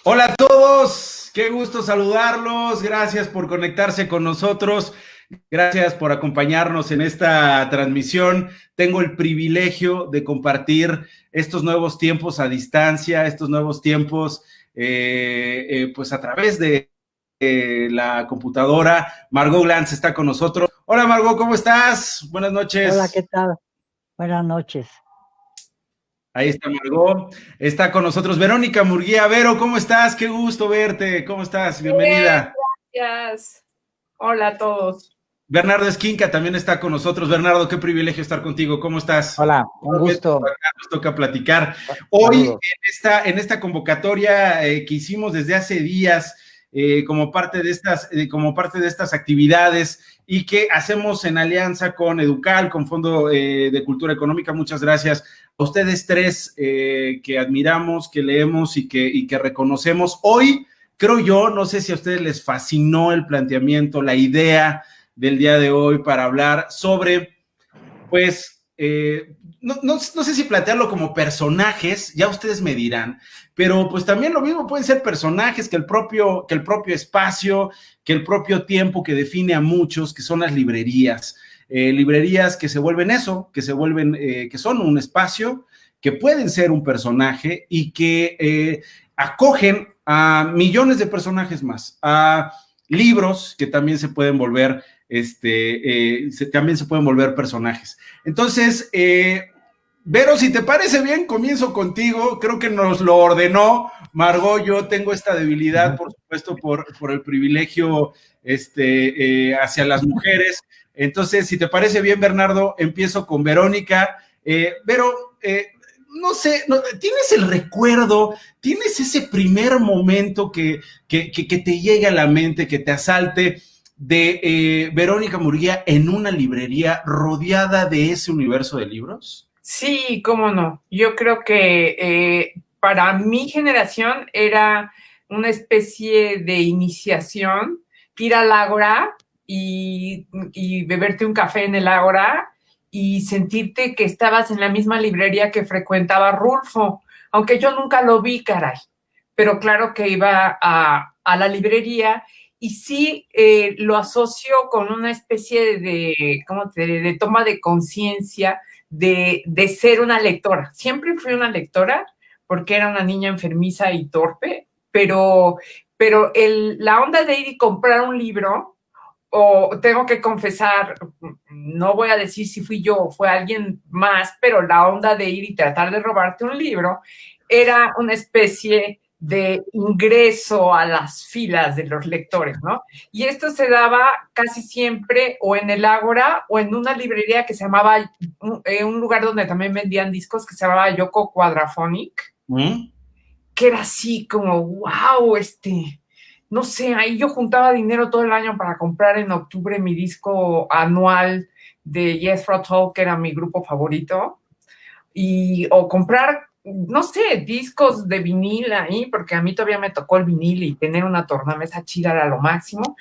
Hola a todos, qué gusto saludarlos, gracias por conectarse con nosotros, gracias por acompañarnos en esta transmisión. Tengo el privilegio de compartir estos nuevos tiempos a distancia, estos nuevos tiempos pues a través de la computadora. Margot Glantz está con nosotros. Hola Margot, ¿cómo estás? Buenas Hola, noches. ¿qué tal? Buenas noches. Ahí está Margot, está con nosotros Verónica Murguía. Vero, ¿cómo estás? Qué gusto verte, ¿cómo estás? Bien, Bienvenida. gracias. Hola a todos. Bernardo Esquinca también está con nosotros. Bernardo, qué privilegio estar contigo. ¿Cómo estás? Hola, un gusto. Acá nos toca platicar. Hoy, Saludos. en esta convocatoria que hicimos desde hace días, como parte de estas actividades y que hacemos en alianza con Educal, con Fondo de Cultura Económica. Muchas gracias a ustedes tres que admiramos, que leemos y que reconocemos. Hoy, creo yo, no sé si a ustedes les fascinó el planteamiento, la idea del día de hoy para hablar sobre, pues, no sé si plantearlo como personajes, ya ustedes me dirán, pero pues también lo mismo pueden ser personajes que el propio espacio, que el propio tiempo que define a muchos, que son las librerías. Librerías que se vuelven eso, que son un espacio, que pueden ser un personaje y que acogen a millones de personajes más, a libros que también se pueden volver también se pueden volver personajes. Entonces, Vero, si te parece bien, comienzo contigo. Creo que nos lo ordenó Margot. Yo tengo esta debilidad, por supuesto, por el privilegio hacia las mujeres. Entonces, si te parece bien, Bernardo, empiezo con Verónica. Vero, no sé, ¿tienes el recuerdo, tienes ese primer momento que te llegue a la mente, que te asalte de Verónica Murguía en una librería rodeada de ese universo de libros? Sí, cómo no. Yo creo que para mi generación era una especie de iniciación, ir al Ágora y beberte un café en el Ágora y sentirte que estabas en la misma librería que frecuentaba Rulfo, aunque yo nunca lo vi, caray. Pero claro que iba a la librería y sí lo asocio con una especie de, ¿cómo te diré?, de toma de conciencia de ser una lectora. Siempre fui una lectora porque era una niña enfermiza y torpe, pero la onda de ir y comprar un libro, o tengo que confesar, no voy a decir si fui yo o fue alguien más, pero la onda de ir y tratar de robarte un libro era una especie de ingreso a las filas de los lectores, ¿no? Y esto se daba casi siempre o en el Ágora o en una librería que se llamaba, un lugar donde también vendían discos que se llamaba Yoko Quadraphonic, que era así como, wow, no sé, ahí yo juntaba dinero todo el año para comprar en octubre mi disco anual de Jethro Tull, que era mi grupo favorito, o comprar, no sé, discos de vinil ahí, porque a mí todavía me tocó el vinil y tener una tornamesa chida era lo máximo.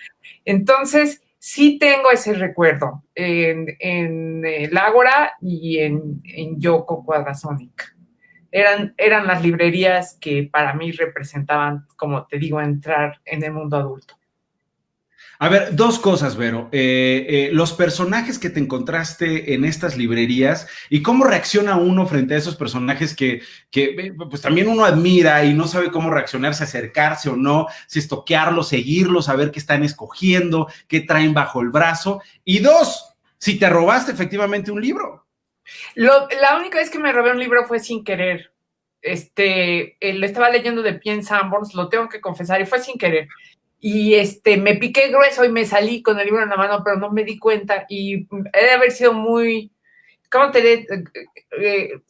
Entonces, sí tengo ese recuerdo en el Ágora y en Yoko Quadrasonic. Eran las librerías que para mí representaban, como te digo, entrar en el mundo adulto. A ver, dos cosas, Vero. Los personajes que te encontraste en estas librerías y cómo reacciona uno frente a esos personajes que pues también uno admira y no sabe cómo reaccionar, si acercarse o no, si estoquearlos, seguirlos, saber qué están escogiendo, qué traen bajo el brazo. Y dos, si te robaste efectivamente un libro. La única vez que me robé un libro fue sin querer. Lo estaba leyendo de Pierre Sanborns, lo tengo que confesar, y fue sin querer. Y me piqué grueso y me salí con el libro en la mano, pero no me di cuenta. Y he de haber sido muy, ¿cómo te diré?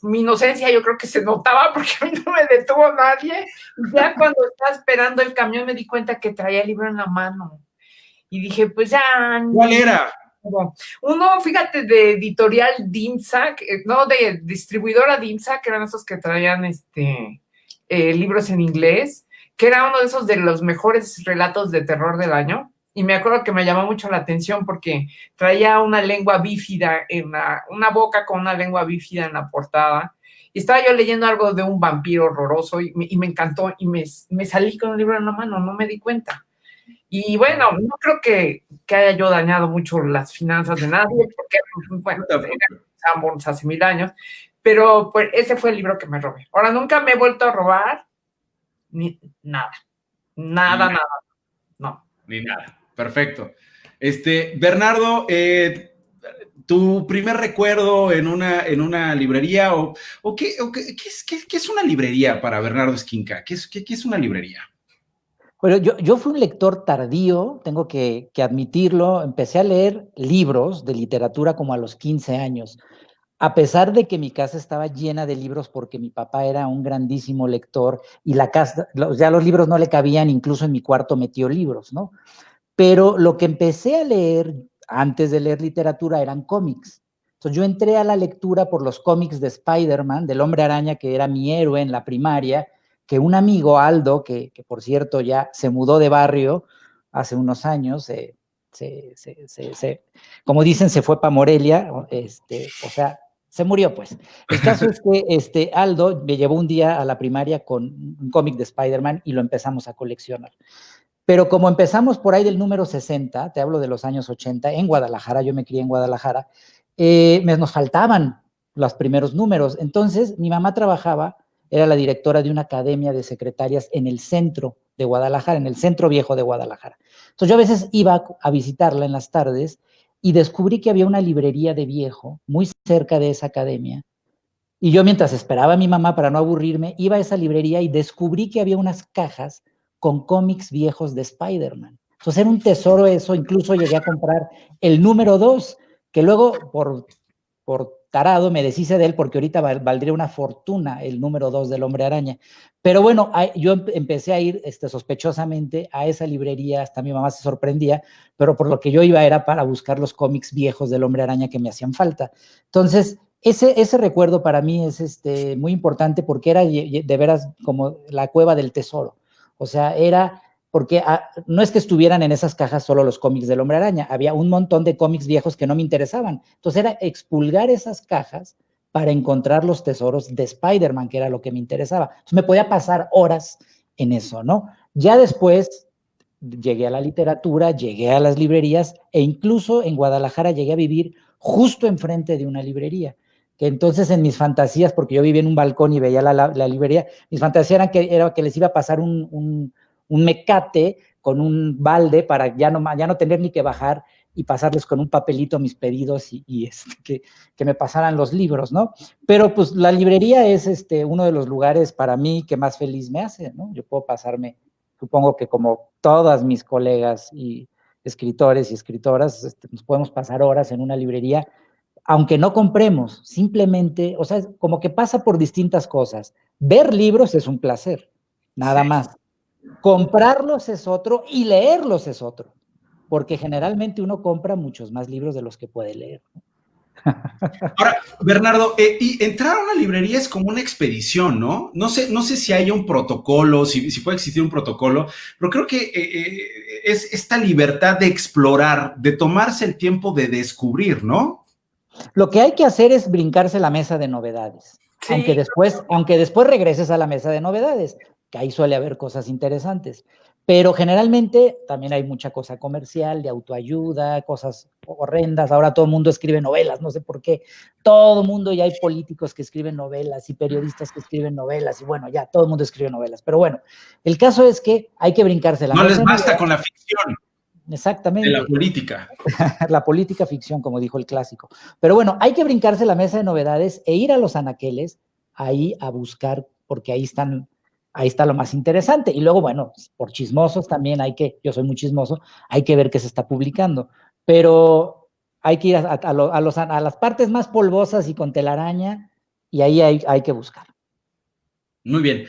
Mi inocencia yo creo que se notaba porque a mí no me detuvo nadie. Y ya cuando estaba esperando el camión me di cuenta que traía el libro en la mano. Y dije, pues ya, ¿Cuál ni era? uno, fíjate, de editorial DIMSA, no, de distribuidora DIMSA, que eran esos que traían libros en inglés, que era uno de esos de los mejores relatos de terror del año. Y me acuerdo que me llamó mucho la atención porque traía una lengua bífida, una boca con una lengua bífida en la portada. y estaba yo leyendo algo de un vampiro horroroso y me encantó y me salí con el libro en la mano, no me di cuenta. Y bueno, no creo que haya yo dañado mucho las finanzas de nadie, porque, bueno, ambos hace 1000 años, pero pues ese fue el libro que me robé. Ahora, nunca me he vuelto a robar ni nada, no. Ni nada, perfecto. Bernardo, tu primer recuerdo en una librería o qué es una librería para Bernardo Esquinca? ¿Qué es una librería? Bueno, yo fui un lector tardío, tengo que admitirlo. Empecé a leer libros de literatura como a los 15 años, a pesar de que mi casa estaba llena de libros porque mi papá era un grandísimo lector y la casa, ya los libros no le cabían, incluso en mi cuarto metió libros, ¿no? Pero lo que empecé a leer antes de leer literatura eran cómics. Entonces yo entré a la lectura por los cómics de Spider-Man, del Hombre Araña, que era mi héroe en la primaria, que un amigo, Aldo, que por cierto ya se mudó de barrio hace unos años, como dicen, se fue para Morelia, o sea, se murió pues. El caso es que Aldo me llevó un día a la primaria con un cómic de Spider-Man y lo empezamos a coleccionar. Pero como empezamos por ahí del número 60, te hablo de los años 80, en Guadalajara, yo me crié en Guadalajara, nos faltaban los primeros números. Entonces, mi mamá trabajaba, era la directora de una academia de secretarias en el centro de Guadalajara, en el centro viejo de Guadalajara. Entonces, yo a veces iba a visitarla en las tardes y descubrí que había una librería de viejo muy cerca de esa academia. Y yo, mientras esperaba a mi mamá para no aburrirme, iba a esa librería y descubrí que había unas cajas con cómics viejos de Spider-Man. Entonces era un tesoro eso, incluso llegué a comprar el número 2, que luego por tarado me deshice de él porque ahorita valdría una fortuna el número 2 del Hombre Araña. Pero bueno, yo empecé a ir sospechosamente a esa librería, hasta mi mamá se sorprendía, pero por lo que yo iba era para buscar los cómics viejos del Hombre Araña que me hacían falta. Entonces, ese recuerdo para mí es muy importante porque era de veras como la cueva del tesoro. O sea, era porque no es que estuvieran en esas cajas solo los cómics del Hombre Araña, había un montón de cómics viejos que no me interesaban. Entonces era expulgar esas cajas para encontrar los tesoros de Spider-Man, que era lo que me interesaba. Entonces me podía pasar horas en eso, ¿no? Ya después llegué a la literatura, llegué a las librerías e incluso en Guadalajara llegué a vivir justo enfrente de una librería. Que entonces en mis fantasías, porque yo vivía en un balcón y veía la librería, mis fantasías era que les iba a pasar un mecate con un balde para ya no tener ni que bajar y pasarles con un papelito mis pedidos que me pasaran los libros, ¿no? Pero pues la librería es uno de los lugares para mí que más feliz me hace, ¿no? Yo puedo pasarme, supongo que como todas mis colegas y escritores y escritoras, nos podemos pasar horas en una librería, aunque no compremos, simplemente, o sea, como que pasa por distintas cosas. Ver libros es un placer, nada más. Comprarlos es otro y leerlos es otro, porque generalmente uno compra muchos más libros de los que puede leer. Ahora, Bernardo, y entrar a una librería es como una expedición, ¿no? No sé si hay un protocolo, si puede existir un protocolo, pero creo que es esta libertad de explorar, de tomarse el tiempo de descubrir, ¿no? Lo que hay que hacer es brincarse la mesa de novedades, sí. aunque después regreses a la mesa de novedades, que ahí suele haber cosas interesantes. Pero generalmente también hay mucha cosa comercial, de autoayuda, cosas horrendas. Ahora todo el mundo escribe novelas, no sé por qué. Todo el mundo, ya hay políticos que escriben novelas y periodistas que escriben novelas y bueno, ya todo el mundo escribe novelas. Pero bueno, el caso es que hay que brincarse la mesa. No les basta con la ficción. Exactamente. De la política. La política ficción, como dijo el clásico. Pero bueno, hay que brincarse la mesa de novedades e ir a los anaqueles ahí a buscar, porque ahí está lo más interesante. Y luego, bueno, por chismosos también yo soy muy chismoso, hay que ver qué se está publicando. Pero hay que ir a las partes más polvosas y con telaraña, y ahí hay que buscar. Muy bien.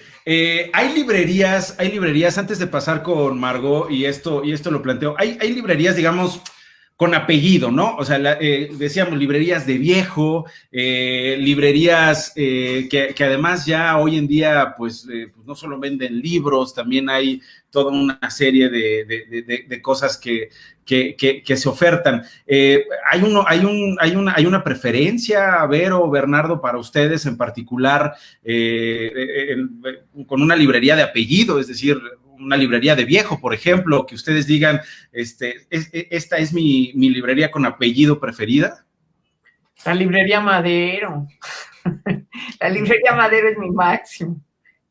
Hay librerías, antes de pasar con Margot, y esto lo planteo, hay librerías, digamos, con apellido, ¿no? O sea, decíamos librerías de viejo, librerías que además ya hoy en día, pues no solo venden libros, también hay toda una serie de cosas que se ofertan. ¿Hay una preferencia, Vero o Bernardo, para ustedes en particular, con una librería de apellido, es decir, una librería de viejo, por ejemplo, que ustedes digan, esta es mi librería con apellido preferida? La librería Madero. La librería Madero es mi máximo.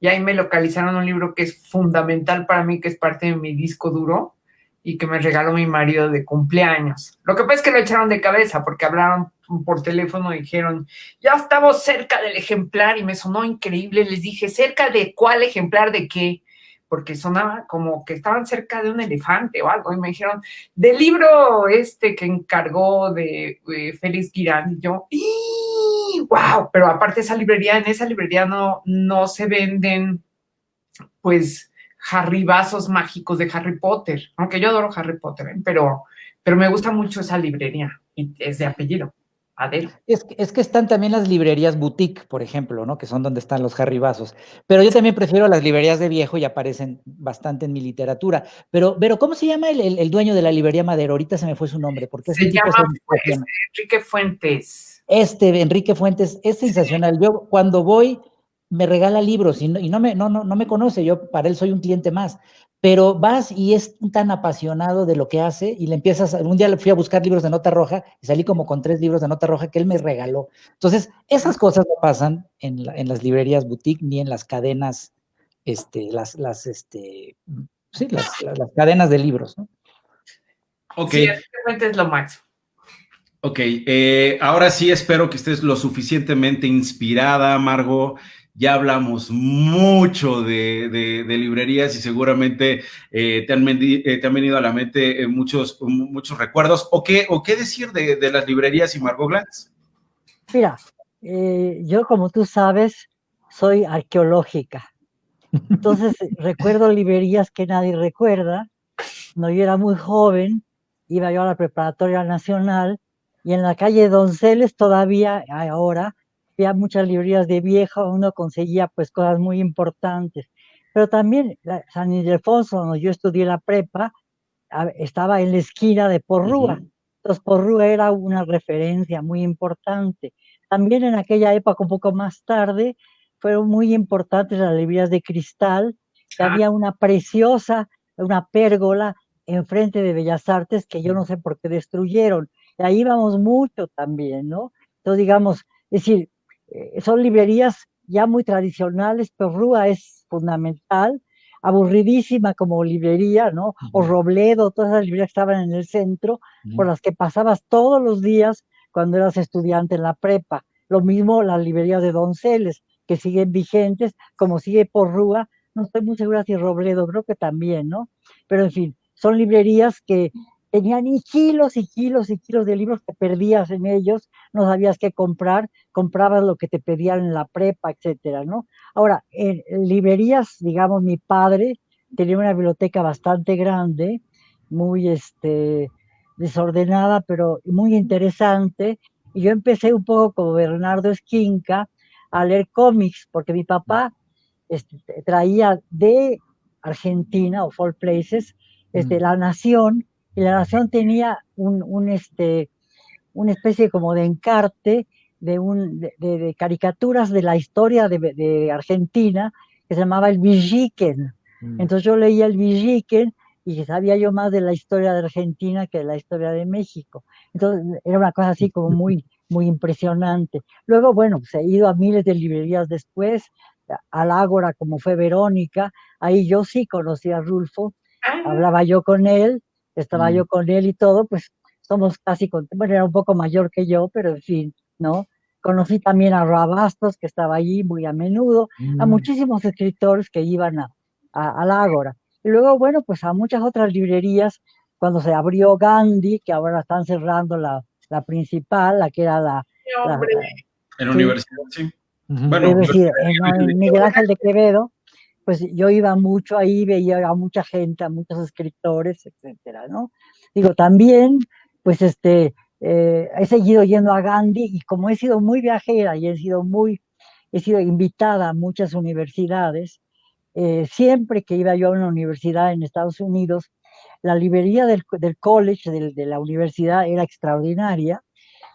Y ahí me localizaron un libro que es fundamental para mí, que es parte de mi disco duro y que me regaló mi marido de cumpleaños. Lo que pasa es que lo echaron de cabeza porque hablaron por teléfono y dijeron, ya estamos cerca del ejemplar, y me sonó increíble. Les dije, ¿cerca de cuál ejemplar de qué? Porque sonaba como que estaban cerca de un elefante o algo, y me dijeron, del libro que encargó de Félix Guirán, y yo, ¡wow! Pero aparte en esa librería no se venden, pues, jarribazos mágicos de Harry Potter, aunque yo adoro Harry Potter, pero me gusta mucho esa librería, y es de apellido, Adero. Es que están también las librerías boutique, por ejemplo, ¿no? Que son donde están los jarribazos. Pero yo también prefiero las librerías de viejo y aparecen bastante en mi literatura. Pero ¿cómo se llama el dueño de la librería Madero? Ahorita se me fue su nombre, porque Se ese tipo llama es Enrique Fuentes. Enrique Fuentes es sensacional. Yo cuando voy me regala libros y no me conoce, yo para él soy un cliente más, pero vas y es tan apasionado de lo que hace y le empiezas, un día le fui a buscar libros de nota roja y salí como con 3 libros de nota roja que él me regaló. Entonces, esas cosas no pasan en las librerías boutique ni en las cadenas, las cadenas de libros, ¿no? Ok. Sí, Enrique Fuentes es lo máximo. Ok, ahora sí espero que estés lo suficientemente inspirada, Margo. Ya hablamos mucho de librerías y seguramente te han venido a la mente muchos recuerdos. ¿O qué decir de las librerías y Margo Glantz? Mira, yo como tú sabes, soy arqueológica. Entonces recuerdo librerías que nadie recuerda. Cuando yo era muy joven, iba yo a la Preparatoria Nacional y en la calle Donceles todavía ahora había muchas librerías de vieja, uno conseguía pues cosas muy importantes. Pero también San Ildefonso, donde yo estudié la prepa, estaba en la esquina de Porrúa. Entonces Porrúa era una referencia muy importante. También en aquella época, un poco más tarde, fueron muy importantes las librerías de cristal, que había una preciosa, una pérgola enfrente de Bellas Artes que yo no sé por qué destruyeron. Y ahí íbamos mucho también, ¿no? Entonces, digamos, es decir, son librerías ya muy tradicionales, pero Rúa es fundamental, aburridísima como librería, ¿no? O Robledo, todas esas librerías que estaban en el centro, por las que pasabas todos los días cuando eras estudiante en la prepa. Lo mismo las librerías de Donceles, que siguen vigentes, como sigue Porrúa, no estoy muy segura si Robledo, creo que también, ¿no? Pero en fin, son librerías que tenían kilos y kilos y kilos de libros que perdías en ellos, no sabías qué comprar, comprabas lo que te pedían en la prepa, etcétera, ¿no? Ahora, en librerías, digamos, mi padre tenía una biblioteca bastante grande, muy desordenada, pero muy interesante, y yo empecé un poco como Bernardo Esquinca a leer cómics, porque mi papá traía de Argentina, o All Places, La Nación, y La Nación tenía una especie como de encarte de caricaturas de la historia de Argentina, que se llamaba el Villiquen. Entonces yo leía el Villiquen y sabía yo más de la historia de Argentina que de la historia de México. Entonces era una cosa así como muy, muy impresionante. Luego, bueno, pues he ido a miles de librerías después, al Ágora, como fue Verónica, ahí yo sí conocí a Rulfo, hablaba yo con él, estaba yo con él y todo, pues somos casi, bueno, era un poco mayor que yo, pero en fin, ¿no? Conocí también a Rabastos, que estaba allí muy a menudo, a muchísimos escritores que iban a la Ágora. Y luego, bueno, pues a muchas otras librerías, cuando se abrió Gandhi, que ahora están cerrando la principal, la que era En la sí, universidad, sí. Bueno, es decir, en Miguel Ángel de Quevedo, pues yo iba mucho ahí, veía a mucha gente, a muchos escritores, etcétera, ¿no? Digo, también, pues he seguido yendo a Gandhi y como he sido muy viajera y he sido invitada a muchas universidades, siempre que iba yo a una universidad en Estados Unidos, la librería del college, de la universidad, era extraordinaria.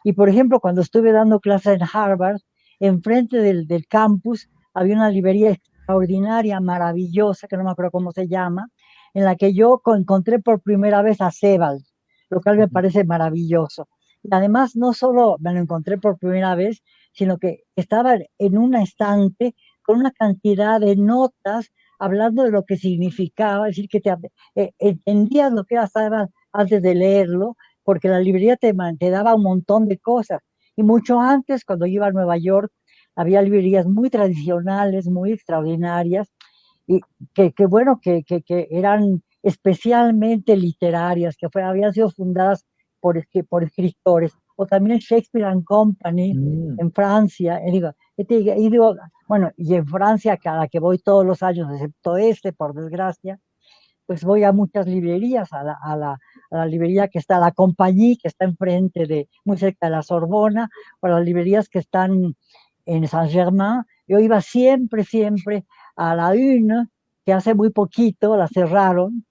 Y por ejemplo, cuando estuve dando clases en Harvard, enfrente del campus había una librería extraordinaria, maravillosa, que no me acuerdo cómo se llama, en la que yo encontré por primera vez a Sebald, lo cual me parece maravilloso. Y además, no solo me lo encontré por primera vez, sino que estaba en un estante con una cantidad de notas hablando de lo que significaba, es decir, que entendías lo que era Sebald antes de leerlo, porque la librería te daba un montón de cosas. Y mucho antes, cuando yo iba a Nueva York, había librerías muy tradicionales, muy extraordinarias, y bueno, que eran especialmente literarias, que habían sido fundadas por escritores, o también Shakespeare and Company en Francia. Bueno, y en Francia, a la que voy todos los años, excepto por desgracia, pues voy a muchas librerías, a la librería que está, la Compagnie, que está enfrente muy cerca de la Sorbona, o las librerías que están en Saint-Germain. Yo iba siempre a la Une, que hace muy poquito la cerraron,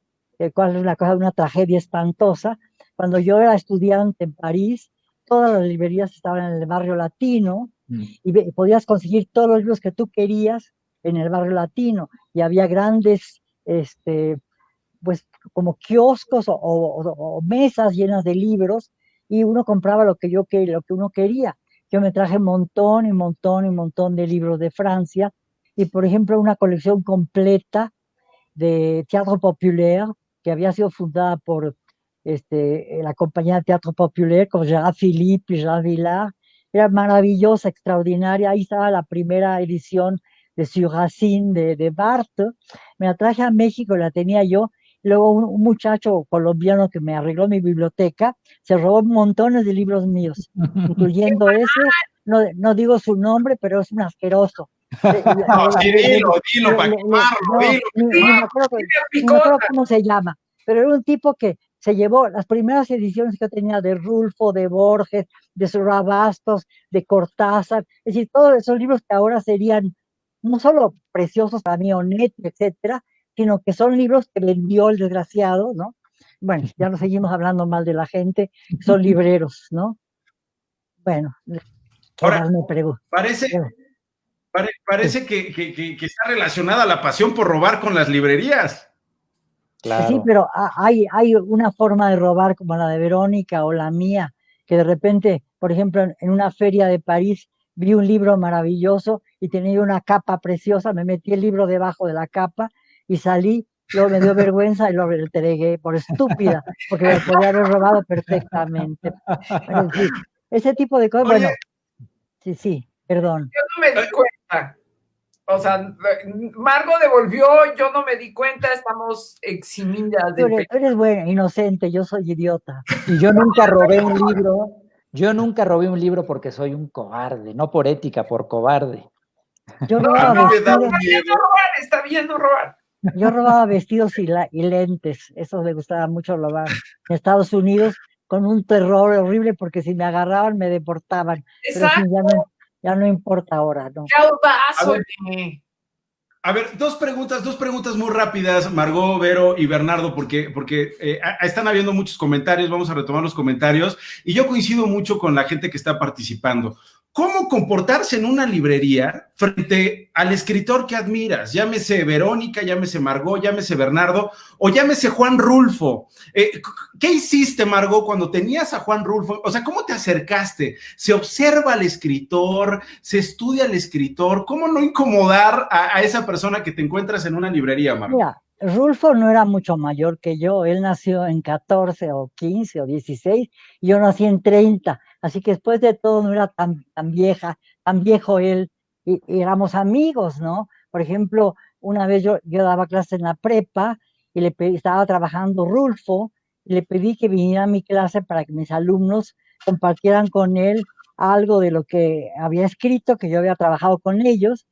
cual es una tragedia espantosa. Cuando yo era estudiante en París, todas las librerías estaban en el barrio latino, y podías conseguir todos los libros que tú querías en el barrio latino, y había grandes, pues como kioscos o mesas llenas de libros, y uno compraba lo que uno quería. Yo me traje un montón de libros de Francia, y por ejemplo una colección completa de Teatro Populaire, que había sido fundada por la compañía de Teatro Populaire, con Gérard Philippe y Jean Villard. Era maravillosa, extraordinaria. Ahí estaba la primera edición de Sur Racine de Barthes. Me la traje a México, la tenía yo. Luego un muchacho colombiano que me arregló mi biblioteca se robó montones de libros míos, incluyendo ese. No digo su nombre, pero es un asqueroso. No, sí, dilo, para quemarlo, Ni me acuerdo cómo se llama, pero era un tipo que se llevó las primeras ediciones que yo tenía de Rulfo, de Borges, de Surabastos, de Cortázar, es decir, todos esos libros que ahora serían no solo preciosos para mí, Onetti, etcétera, sino que son libros que vendió el desgraciado, ¿no? Bueno, ya no seguimos hablando mal de la gente, son libreros, ¿no? Bueno, ¿qué ahora, más me pregunto? Parece que está relacionada la pasión por robar con las librerías. Claro. Sí, pero hay una forma de robar como la de Verónica o la mía, que de repente, por ejemplo, en una feria de París vi un libro maravilloso y tenía una capa preciosa, me metí el libro debajo de la capa y salí, luego me dio vergüenza y lo entregué por estúpida, porque me podía haber robado perfectamente. Bueno, sí, ese tipo de cosas. Oye, bueno, sí, perdón. Yo no me di cuenta. O sea, Margo devolvió, yo no me di cuenta, estamos eximidas. Tú eres buena, inocente, yo soy idiota. Y yo nunca robé un libro. Yo nunca robé un libro porque soy un cobarde, no por ética, por cobarde. Yo robaba vestidos. Está bien no robar. Yo robaba vestidos y lentes, eso me gustaba mucho robar. En Estados Unidos, con un terror horrible, porque si me agarraban me deportaban. Exacto. Pero ya no importa ahora, ¿no? ¡Qué audaz, A ver, dos preguntas muy rápidas, Margot, Vero y Bernardo, porque están habiendo muchos comentarios, vamos a retomar los comentarios, y yo coincido mucho con la gente que está participando. ¿Cómo comportarse en una librería frente al escritor que admiras? Llámese Verónica, llámese Margot, llámese Bernardo o llámese Juan Rulfo. ¿Qué hiciste, Margot, cuando tenías a Juan Rulfo? O sea, ¿cómo te acercaste? ¿Se observa al escritor? ¿Se estudia al escritor? ¿Cómo no incomodar a esa persona que te encuentras en una librería, Margot? Mira, Rulfo no era mucho mayor que yo, él nació en 14 o 15 o 16, y yo nací en 30, así que después de todo no era tan viejo él, y éramos amigos, ¿no? Por ejemplo, una vez yo daba clase en la prepa, y estaba trabajando Rulfo, y le pedí que viniera a mi clase para que mis alumnos compartieran con él algo de lo que había escrito, que yo había trabajado con ellos.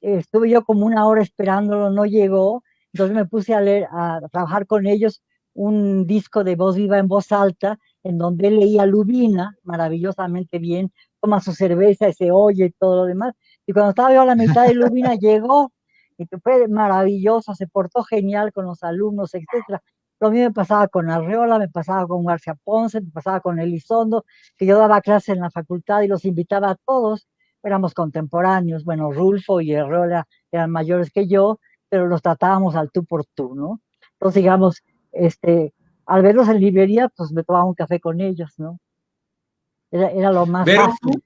Estuve yo como una hora esperándolo, no llegó, entonces me puse a trabajar con ellos un disco de voz viva en voz alta, en donde él leía Lubina maravillosamente bien, toma su cerveza y se oye y todo lo demás, y cuando estaba yo a la mitad de Lubina llegó, y que fue maravilloso, se portó genial con los alumnos, etcétera. Lo mismo me pasaba con Arreola, me pasaba con García Ponce, me pasaba con Elizondo, que yo daba clase en la facultad y los invitaba a todos, éramos contemporáneos, bueno, Rulfo y Arreola eran mayores que yo, pero los tratábamos al tú por tú, ¿no? Entonces, digamos, al verlos en librería, pues me tomaba un café con ellos, ¿no? Era lo más Vero, fácil.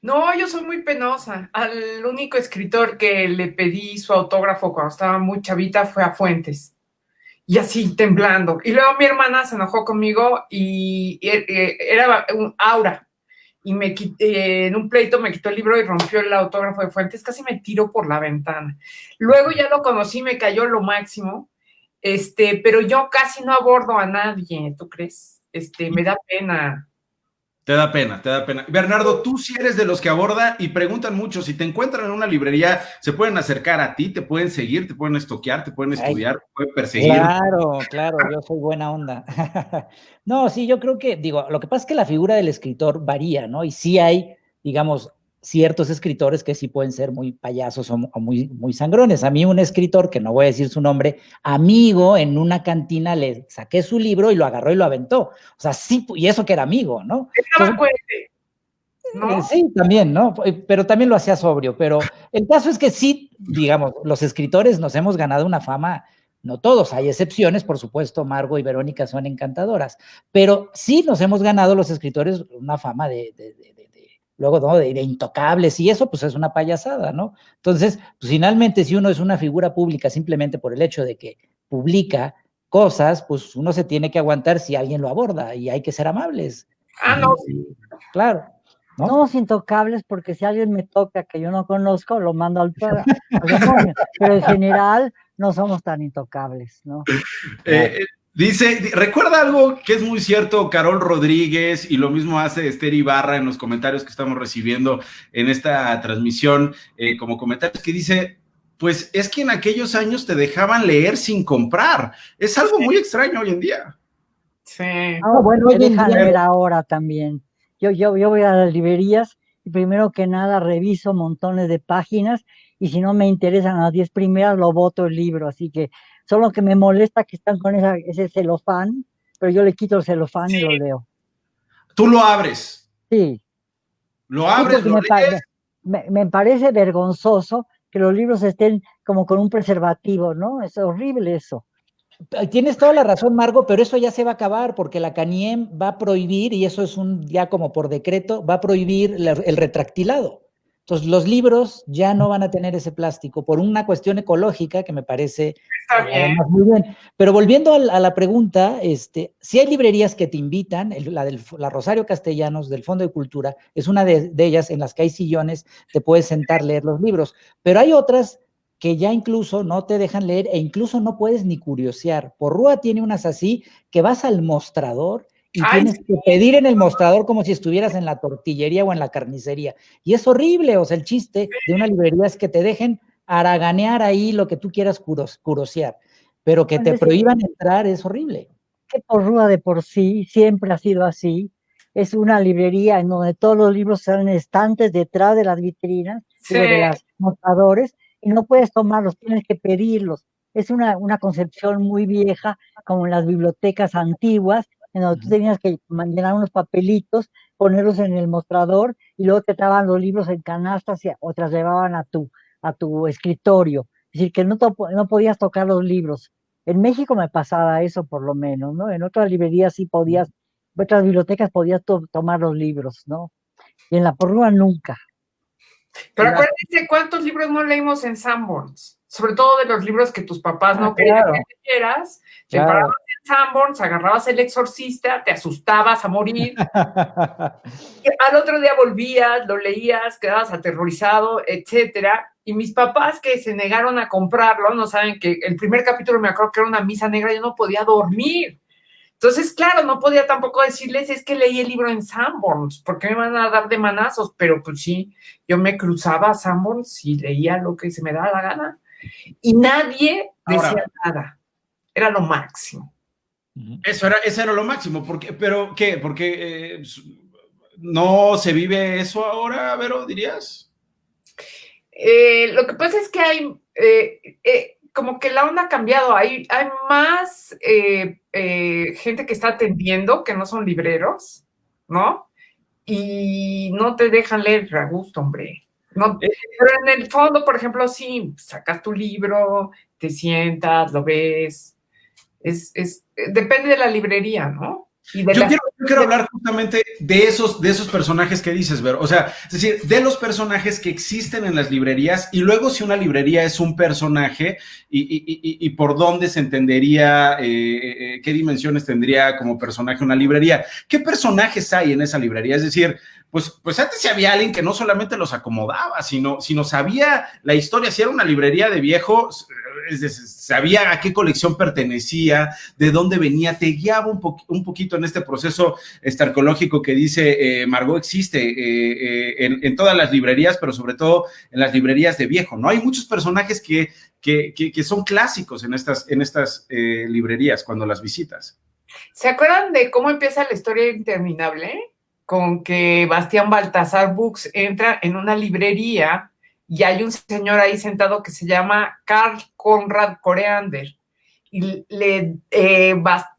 No, yo soy muy penosa. Al único escritor que le pedí su autógrafo cuando estaba muy chavita fue a Fuentes. Y así, temblando. Y luego mi hermana se enojó conmigo y era un Aura. Y en un pleito me quitó el libro y rompió el autógrafo de Fuentes. Casi me tiró por la ventana. Luego ya lo conocí, me cayó lo máximo. Pero yo casi no abordo a nadie, ¿tú crees? Me da pena. te da pena, te da pena. Bernardo, tú sí eres de los que aborda y preguntan mucho. Si te encuentran en una librería, se pueden acercar a ti, te pueden seguir, te pueden estoquear, te pueden estudiar, te pueden perseguir. Claro, yo soy buena onda. No, sí, yo creo que, digo, lo que pasa es que la figura del escritor varía, ¿no? Y sí hay, digamos, ciertos escritores que sí pueden ser muy payasos o muy, muy sangrones. A mí un escritor, que no voy a decir su nombre, amigo, en una cantina le saqué su libro y lo agarró y lo aventó. O sea, sí, y eso que era amigo, ¿no? Estaba coherente, ¿no? Sí, también, ¿no? Pero también lo hacía sobrio. Pero el caso es que sí, digamos, los escritores nos hemos ganado una fama, no todos, hay excepciones, por supuesto, Margo y Verónica son encantadoras, pero sí nos hemos ganado los escritores una fama luego, ¿no? De intocables, y eso pues es una payasada, ¿no? Entonces, pues finalmente, si uno es una figura pública simplemente por el hecho de que publica cosas, pues uno se tiene que aguantar si alguien lo aborda, y hay que ser amables. No. Claro. ¿No? Somos intocables porque si alguien me toca que yo no conozco, lo mando al demonio. Pero en general no somos tan intocables, ¿no? Dice, recuerda algo que es muy cierto, Carol Rodríguez, y lo mismo hace Esther Ibarra en los comentarios que estamos recibiendo en esta transmisión, como comentarios que dice, pues es que en aquellos años te dejaban leer sin comprar. Es algo muy extraño hoy en día. Sí. Bueno, me dejan leer ahora también. Yo voy a las librerías y primero que nada reviso montones de páginas y si no me interesan las 10 primeras lo boto el libro, así que solo que me molesta que están con ese celofán, pero yo le quito el celofán y lo leo. ¿Tú lo abres? Sí. ¿Lo abres, Sí, lo lees? me parece vergonzoso que los libros estén como con un preservativo, ¿no? Es horrible eso. Tienes toda la razón, Margo, pero eso ya se va a acabar porque la CANIEM va a prohibir, y eso es ya como por decreto, va a prohibir el retractilado. Entonces, los libros ya no van a tener ese plástico por una cuestión ecológica que me parece además muy bien. Pero volviendo a la pregunta, sí hay librerías que te invitan, la Rosario Castellanos del Fondo de Cultura es una de ellas en las que hay sillones, te puedes sentar, leer los libros, pero hay otras que ya incluso no te dejan leer e incluso no puedes ni curiosear. Porrúa tiene unas así que vas al mostrador y tienes que pedir en el mostrador como si estuvieras en la tortillería o en la carnicería. Y es horrible, o sea, el chiste de una librería es que te dejen haraganear ahí lo que tú quieras curiosear, pero que te prohíban entrar es horrible. Que Porrúa de por sí siempre ha sido así. Es una librería en donde todos los libros están en estantes detrás de las vitrinas, de los mostradores, y no puedes tomarlos, tienes que pedirlos. Es una concepción muy vieja, como en las bibliotecas antiguas, en donde tú tenías que llenar unos papelitos, ponerlos en el mostrador, y luego te traban los libros en canastas o te los llevaban a tu escritorio. Es decir, que no podías tocar los libros. En México me pasaba eso por lo menos, ¿no? En otras librerías sí podías, otras bibliotecas podías tomar los libros, ¿no? Y en la Porrúa nunca. Pero acuérdense cuántos libros no leímos en Sanborns, sobre todo de los libros que tus papás no querían que leyeras, te parabas en Sanborns, agarrabas El Exorcista, te asustabas a morir, y al otro día volvías, lo leías, quedabas aterrorizado, etcétera. Y mis papás que se negaron a comprarlo, no saben que el primer capítulo me acuerdo que era una misa negra, yo no podía dormir. Entonces, claro, no podía tampoco decirles, es que leí el libro en Sanborns, porque me van a dar de manazos, pero pues sí, yo me cruzaba a Sanborns y leía lo que se me daba la gana. Y nadie decía nada. Era lo máximo. Eso era lo máximo. ¿Pero qué? ¿Porque no se vive eso ahora, Vero, dirías? Lo que pasa es que hay como que la onda ha cambiado. Hay más gente que está atendiendo que no son libreros, ¿no? Y no te dejan leer a gusto, hombre. No, pero en el fondo, por ejemplo, sí, sacas tu libro, te sientas, lo ves. Depende de la librería, ¿no? Y de Yo quiero hablar justamente de esos personajes que dices, Vero. O sea, es decir, de los personajes que existen en las librerías y luego si una librería es un personaje y por dónde se entendería, qué dimensiones tendría como personaje una librería. ¿Qué personajes hay en esa librería? Es decir, pues antes había alguien que no solamente los acomodaba, sino sabía la historia. Si era una librería de viejos, sabía a qué colección pertenecía, de dónde venía, te guiaba un poquito en este proceso arqueológico que dice Margot existe en todas las librerías, pero sobre todo en las librerías de viejo, ¿no? Hay muchos personajes que son clásicos en estas librerías cuando las visitas. ¿Se acuerdan de cómo empieza la historia interminable? Con que Bastián Baltasar Books entra en una librería y hay un señor ahí sentado que se llama Karl Conrad Coreander y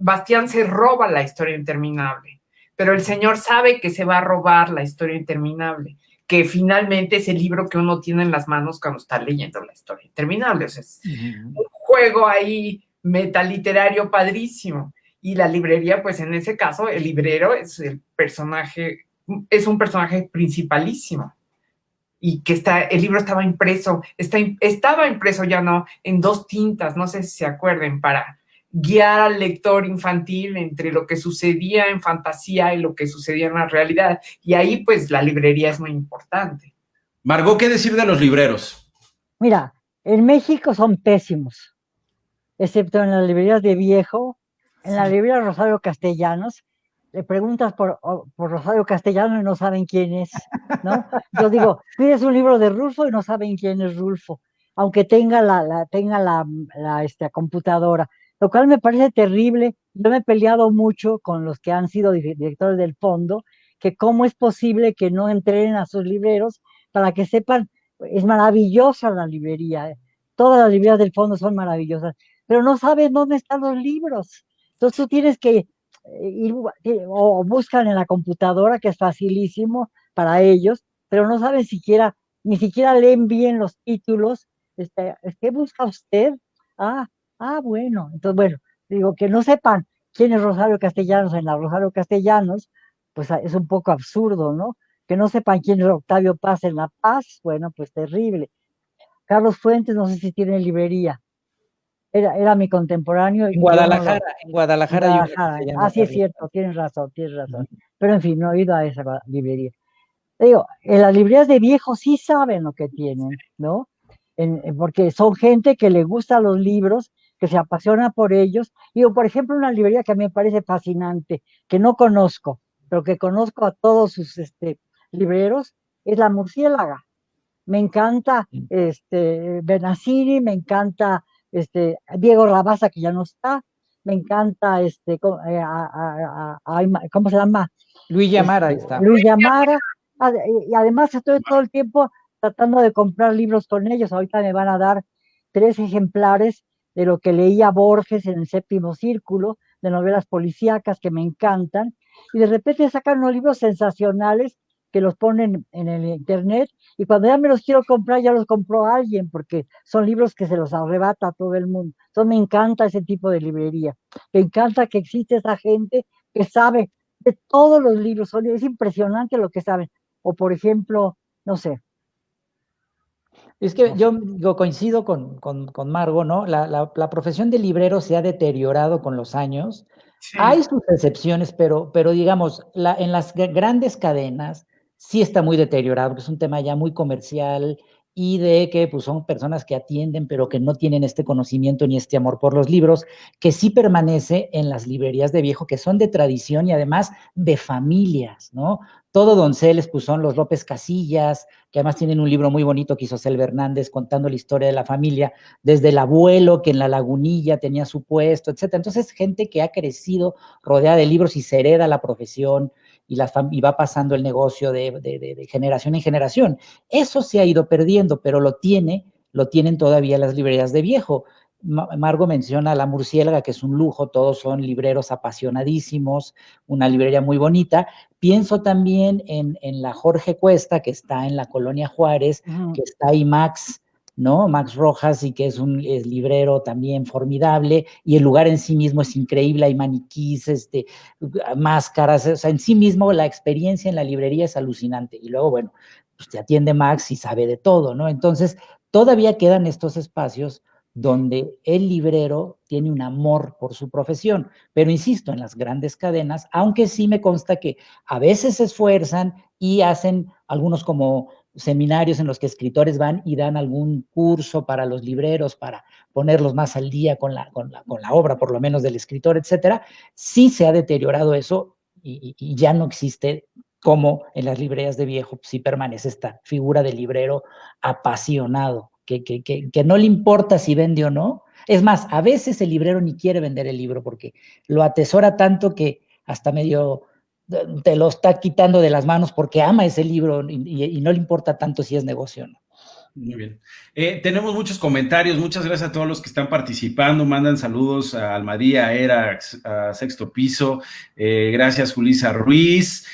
Bastián se roba la historia interminable, pero el señor sabe que se va a robar la historia interminable, que finalmente es el libro que uno tiene en las manos cuando está leyendo la historia interminable. O sea, es un juego ahí metaliterario padrísimo. Y la librería, pues en ese caso, el librero es un personaje principalísimo. Y que el libro estaba impreso, estaba impreso ya no, en 2 tintas, no sé si se acuerden, para guiar al lector infantil entre lo que sucedía en fantasía y lo que sucedía en la realidad. Y ahí, pues, la librería es muy importante. Margot, ¿qué decir de los libreros? Mira, en México son pésimos, excepto en las librerías de viejo. En la librería Rosario Castellanos, le preguntas por Rosario Castellanos y no saben quién es, ¿no? Yo digo, pides un libro de Rulfo y no saben quién es Rulfo, aunque tenga la computadora, lo cual me parece terrible. Yo me he peleado mucho con los que han sido directores del fondo, que cómo es posible que no entrenen a sus libreros para que sepan. Es maravillosa la librería, todas las librerías del fondo son maravillosas, pero no saben dónde están los libros. Entonces tú tienes que ir o buscan en la computadora, que es facilísimo para ellos, pero no saben ni siquiera leen bien los títulos. ¿Qué busca usted? Bueno. Entonces, bueno, digo, que no sepan quién es Rosario Castellanos en la Rosario Castellanos, pues es un poco absurdo, ¿no? Que no sepan quién es Octavio Paz en La Paz, bueno, pues terrible. Carlos Fuentes, no sé si tiene librería. Era mi contemporáneo. En Guadalajara, en Guadalajara. Sí, es cierto, tienes razón. Pero en fin, no he ido a esa librería. Te digo, en las librerías de viejos sí saben lo que tienen, ¿no? Porque son gente que le gusta los libros, que se apasiona por ellos. Digo, por ejemplo, una librería que a mí me parece fascinante, que no conozco, pero que conozco a todos sus libreros, es La Murciélaga. Me encanta Benassini, me encanta Diego Rabasa, que ya no está, me encanta ¿cómo se llama? Luis Llamara, ahí está. Luis Llamara, y además estoy todo el tiempo tratando de comprar libros con ellos. Ahorita me van a dar 3 ejemplares de lo que leía Borges en el Séptimo Círculo, de novelas policíacas que me encantan, y de repente sacan unos libros sensacionales que los ponen en el internet, y cuando ya me los quiero comprar, ya los compró alguien, porque son libros que se los arrebata a todo el mundo. Entonces me encanta ese tipo de librería, me encanta que existe esa gente que sabe de todos los libros, es impresionante lo que saben. O por ejemplo, no sé. Es que yo coincido con Margo, ¿no? La profesión de librero se ha deteriorado con los años. Sí. Hay sus excepciones, pero digamos, en las grandes cadenas sí está muy deteriorado, porque es un tema ya muy comercial y de que pues, son personas que atienden, pero que no tienen este conocimiento ni este amor por los libros, que sí permanece en las librerías de viejo, que son de tradición y además de familias, ¿no? Todo Donceles, pues son los López Casillas, que además tienen un libro muy bonito que hizo Selva Hernández contando la historia de la familia, desde el abuelo que en la Lagunilla tenía su puesto, etcétera. Entonces, gente que ha crecido rodeada de libros y se hereda la profesión. y va pasando el negocio de generación en generación. Eso se ha ido perdiendo, pero lo tienen todavía las librerías de viejo. Margo menciona La Murciélaga, que es un lujo, todos son libreros apasionadísimos, una librería muy bonita. Pienso también en la Jorge Cuesta, que está en la Colonia Juárez, que está ahí Max, ¿no? Max Rojas, y que es un librero también formidable, y el lugar en sí mismo es increíble, hay maniquís, máscaras, o sea, en sí mismo la experiencia en la librería es alucinante, y luego, bueno, pues te atiende Max y sabe de todo, ¿no? Entonces, todavía quedan estos espacios donde el librero tiene un amor por su profesión, pero insisto, en las grandes cadenas, aunque sí me consta que a veces se esfuerzan y hacen algunos como seminarios en los que escritores van y dan algún curso para los libreros, para ponerlos más al día con la obra, por lo menos del escritor, etcétera, sí se ha deteriorado eso y ya no existe como en las librerías de viejo, sí permanece esta figura del librero apasionado, que no le importa si vende o no. Es más, a veces el librero ni quiere vender el libro porque lo atesora tanto que hasta medio te lo está quitando de las manos porque ama ese libro y no le importa tanto si es negocio o no. Muy bien. Tenemos muchos comentarios. Muchas gracias a todos los que están participando. Mandan saludos a Almadía, a Era, a Sexto Piso. Gracias, Julisa Ruiz.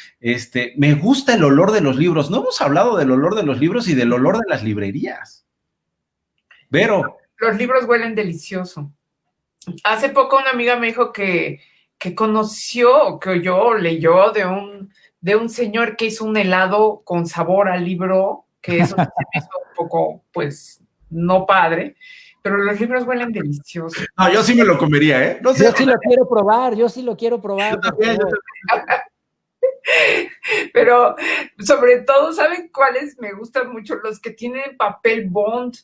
Me gusta el olor de los libros. No hemos hablado del olor de los libros y del olor de las librerías. Vero. Los libros huelen delicioso. Hace poco una amiga me dijo que conoció, que oyó, leyó de un señor que hizo un helado con sabor al libro, que eso se me hizo un poco, pues, no padre, pero los libros huelen deliciosos. No, yo sí me lo comería, ¿eh? No sé. Yo sí lo quiero probar. Yo también. Pero sobre todo, ¿saben cuáles me gustan mucho? Los que tienen papel bond.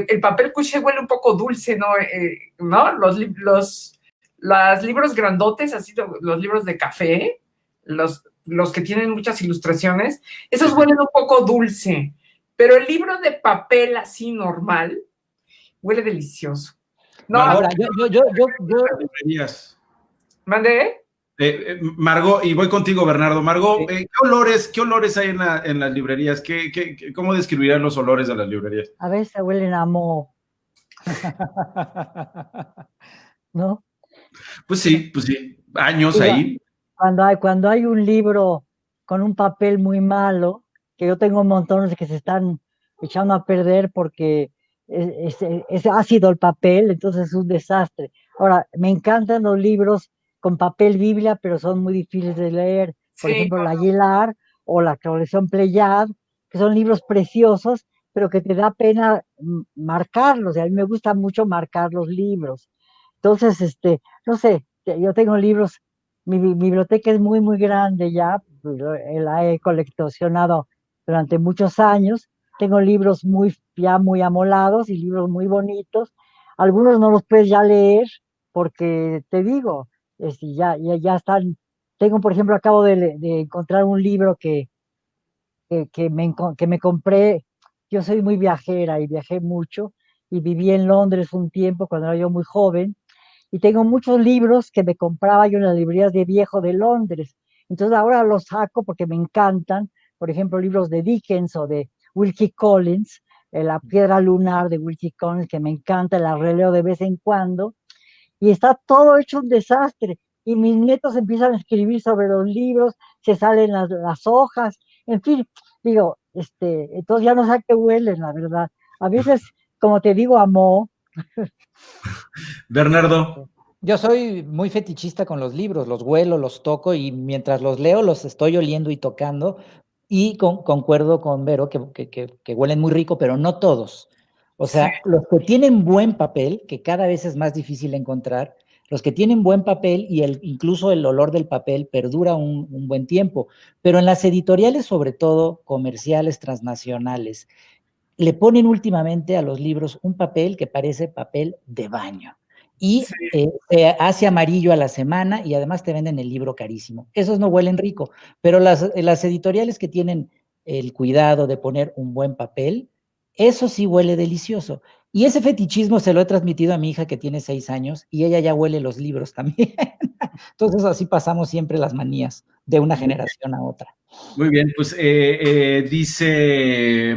El papel couché huele un poco dulce, ¿no? ¿No? Los libros grandotes, así los libros de café, los que tienen muchas ilustraciones, esos huelen un poco dulce. Pero el libro de papel así normal huele delicioso. No, ahora, yo. ¿Mandé? Margot, y voy contigo, Bernardo. Margot, ¿qué olores hay en las librerías? ¿Cómo describirías los olores de las librerías? A veces huelen a moho. ¿No? Pues sí, años ahí. Cuando hay un libro con un papel muy malo, que yo tengo montones que se están echando a perder porque es ácido el papel, entonces es un desastre. Ahora, me encantan los libros con papel Biblia, pero son muy difíciles de leer. Por ejemplo, la Aguilar o la colección Pleiad, que son libros preciosos, pero que te da pena marcarlos. Y a mí me gusta mucho marcar los libros. Entonces, no sé, yo tengo libros, mi biblioteca es muy, muy grande ya, la he coleccionado durante muchos años. Tengo libros ya muy amolados y libros muy bonitos. Algunos no los puedes ya leer porque te digo, ya están. Tengo, por ejemplo, acabo de encontrar un libro que me compré. Yo soy muy viajera y viajé mucho y viví en Londres un tiempo cuando era yo muy joven y tengo muchos libros que me compraba yo en las librerías de viejo de Londres. Entonces ahora los saco porque me encantan. Por ejemplo, libros de Dickens o de Wilkie Collins, La Piedra Lunar de Wilkie Collins, que me encanta, la releo de vez en cuando. Y está todo hecho un desastre. Y mis nietos empiezan a escribir sobre los libros, se salen las hojas, en fin, digo, entonces ya no sé a qué huelen, la verdad. A veces, como te digo, amo. Bernardo. Yo soy muy fetichista con los libros, los huelo, los toco y mientras los leo los estoy oliendo y tocando y concuerdo con Vero que huelen muy rico, pero no todos. O sea, sí. Los que tienen buen papel, que cada vez es más difícil encontrar, los que tienen buen papel y incluso el olor del papel perdura un buen tiempo, pero en las editoriales, sobre todo comerciales, transnacionales, le ponen últimamente a los libros un papel que parece papel de baño. Y sí. Hace amarillo a la semana y además te venden el libro carísimo. Esos no huelen rico, pero las editoriales que tienen el cuidado de poner un buen papel, eso sí huele delicioso. Y ese fetichismo se lo he transmitido a mi hija que tiene 6 años y ella ya huele los libros también. Entonces así pasamos siempre las manías. de una generación a otra. Muy bien, pues dice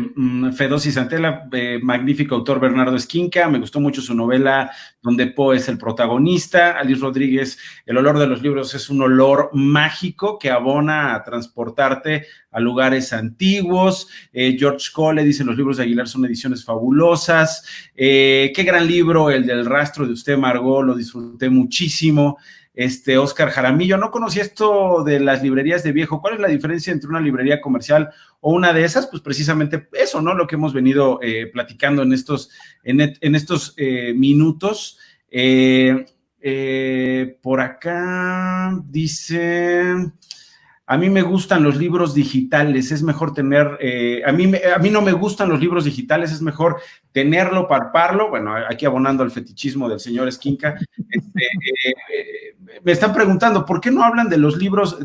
Fedosi Santella, magnífico autor Bernardo Esquinca, me gustó mucho su novela donde Poe es el protagonista. Alice Rodríguez, el olor de los libros es un olor mágico que abona a transportarte a lugares antiguos. George Cole dice, los libros de Aguilar son ediciones fabulosas. Qué gran libro, el del rastro de usted, Margot, lo disfruté muchísimo. Oscar Jaramillo, no conocía esto de las librerías de viejo. ¿Cuál es la diferencia entre una librería comercial o una de esas? Pues precisamente eso, ¿no? Lo que hemos venido platicando en estos minutos. Por acá dice... A mí me gustan los libros digitales, es mejor tener, a mí no me gustan los libros digitales, es mejor tenerlo, palparlo. Bueno, aquí abonando al fetichismo del señor Esquinca, me están preguntando, ¿por qué no hablan de los libros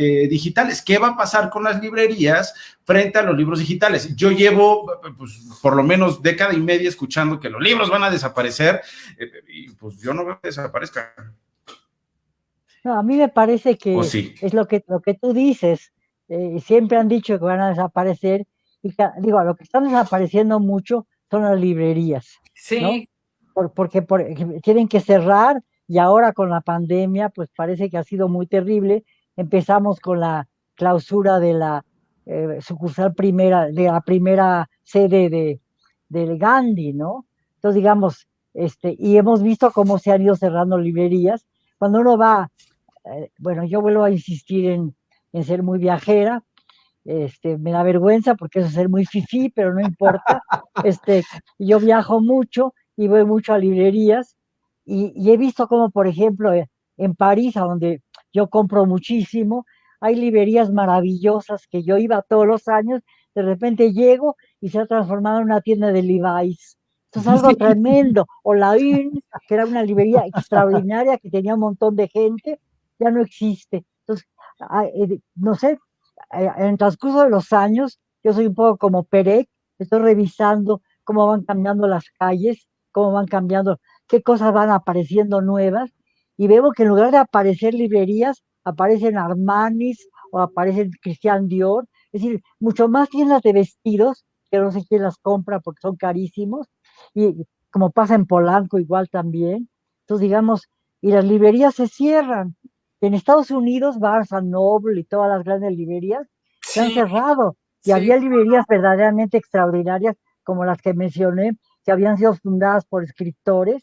digitales? ¿Qué va a pasar con las librerías frente a los libros digitales? Yo llevo, pues, por lo menos década y media escuchando que los libros van a desaparecer, y pues yo no veo que desaparezcan. No, a mí me parece que sí. es lo que tú dices. Siempre han dicho que van a desaparecer. Y digo, lo que están desapareciendo mucho son las librerías, ¿no? Sí. Porque tienen que cerrar y ahora con la pandemia, pues parece que ha sido muy terrible. Empezamos con la clausura de la sucursal primera, de la primera sede del Gandhi, ¿no? Entonces, digamos, y hemos visto cómo se han ido cerrando librerías. Cuando uno va, bueno, yo vuelvo a insistir en ser muy viajera. Me da vergüenza porque eso es ser muy fifí, pero no importa. Yo viajo mucho y voy mucho a librerías y he visto como, por ejemplo, en París, a donde yo compro muchísimo, hay librerías maravillosas que yo iba todos los años, de repente llego y se ha transformado en una tienda de Levi's. Esto es algo tremendo. O la UNE, que era una librería extraordinaria que tenía un montón de gente, ya no existe. Entonces, no sé, en el transcurso de los años, yo soy un poco como Perec, estoy revisando cómo van cambiando las calles, cómo van cambiando, qué cosas van apareciendo nuevas, y veo que en lugar de aparecer librerías, aparecen Armanis o aparecen Christian Dior, es decir, mucho más tiendas de vestidos, que no sé quién las compra porque son carísimos, y como pasa en Polanco igual también. Entonces, digamos, y las librerías se cierran. En Estados Unidos, Barnes Noble y todas las grandes librerías se han Sí, cerrado. Y sí. había librerías verdaderamente extraordinarias, como las que mencioné, que habían sido fundadas por escritores.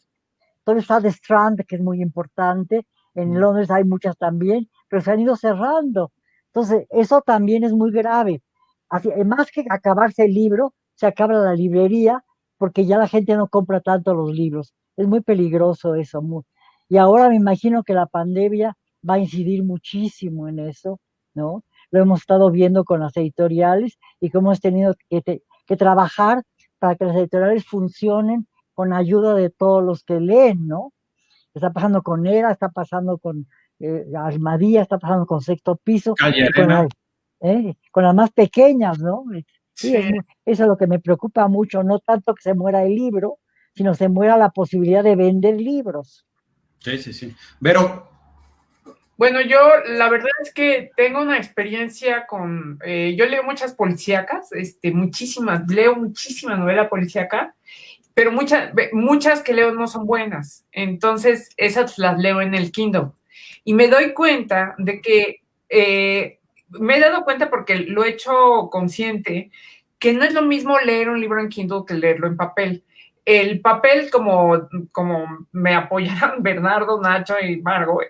Entonces está The Strand, que es muy importante. En Londres hay muchas también, pero se han ido cerrando. Entonces, eso también es muy grave. Así, más que acabarse el libro, se acaba la librería, porque ya la gente no compra tanto los libros. Es muy peligroso eso. Y ahora me imagino que la pandemia va a incidir muchísimo en eso, ¿no? Lo hemos estado viendo con las editoriales y cómo hemos tenido que trabajar para que las editoriales funcionen con ayuda de todos los que leen, ¿no? Está pasando con ERA, está pasando con Almadía, está pasando con Sexto Piso, Calle y Arena. con las más pequeñas, ¿no? Sí, Sí. eso es lo que me preocupa mucho, no tanto que se muera el libro, sino se muera la posibilidad de vender libros. Sí. Vero. Bueno, yo la verdad es que tengo una experiencia con, yo leo muchas policíacas, leo muchísima novela policíaca, pero muchas que leo no son buenas, entonces esas las leo en el Kindle. Y me doy cuenta de que, me he dado cuenta porque lo he hecho consciente, que no es lo mismo leer un libro en Kindle que leerlo en papel. El papel, como me apoyaron Bernardo, Nacho y Margo,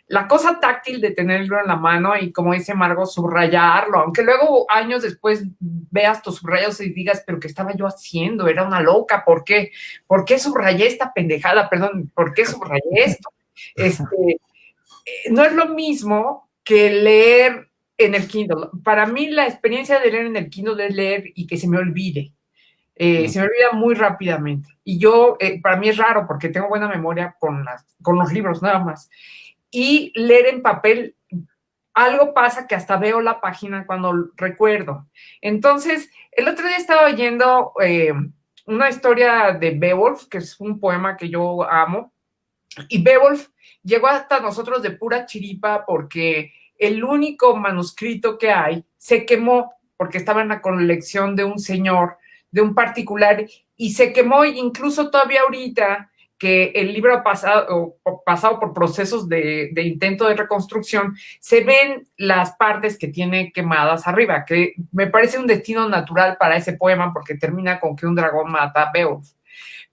la cosa táctil de tenerlo en la mano y, como dice Margo, subrayarlo, aunque luego años después veas tus subrayos y digas, pero ¿qué estaba yo haciendo? Era una loca, ¿por qué? ¿Por qué subrayé esta pendejada? Perdón, ¿por qué subrayé esto? No es lo mismo que leer en el Kindle. Para mí la experiencia de leer en el Kindle es leer y que se me olvide. Se me olvida muy rápidamente. Y yo, para mí es raro porque tengo buena memoria con los libros nada más. Y leer en papel, algo pasa que hasta veo la página cuando recuerdo. Entonces, el otro día estaba oyendo una historia de Beowulf, que es un poema que yo amo. Y Beowulf llegó hasta nosotros de pura chiripa porque el único manuscrito que hay se quemó porque estaba en la colección de un señor, de un particular, y se quemó. Incluso todavía ahorita que el libro ha pasado por procesos de intento de reconstrucción, se ven las partes que tiene quemadas arriba, que me parece un destino natural para ese poema porque termina con que un dragón mata a Beowulf.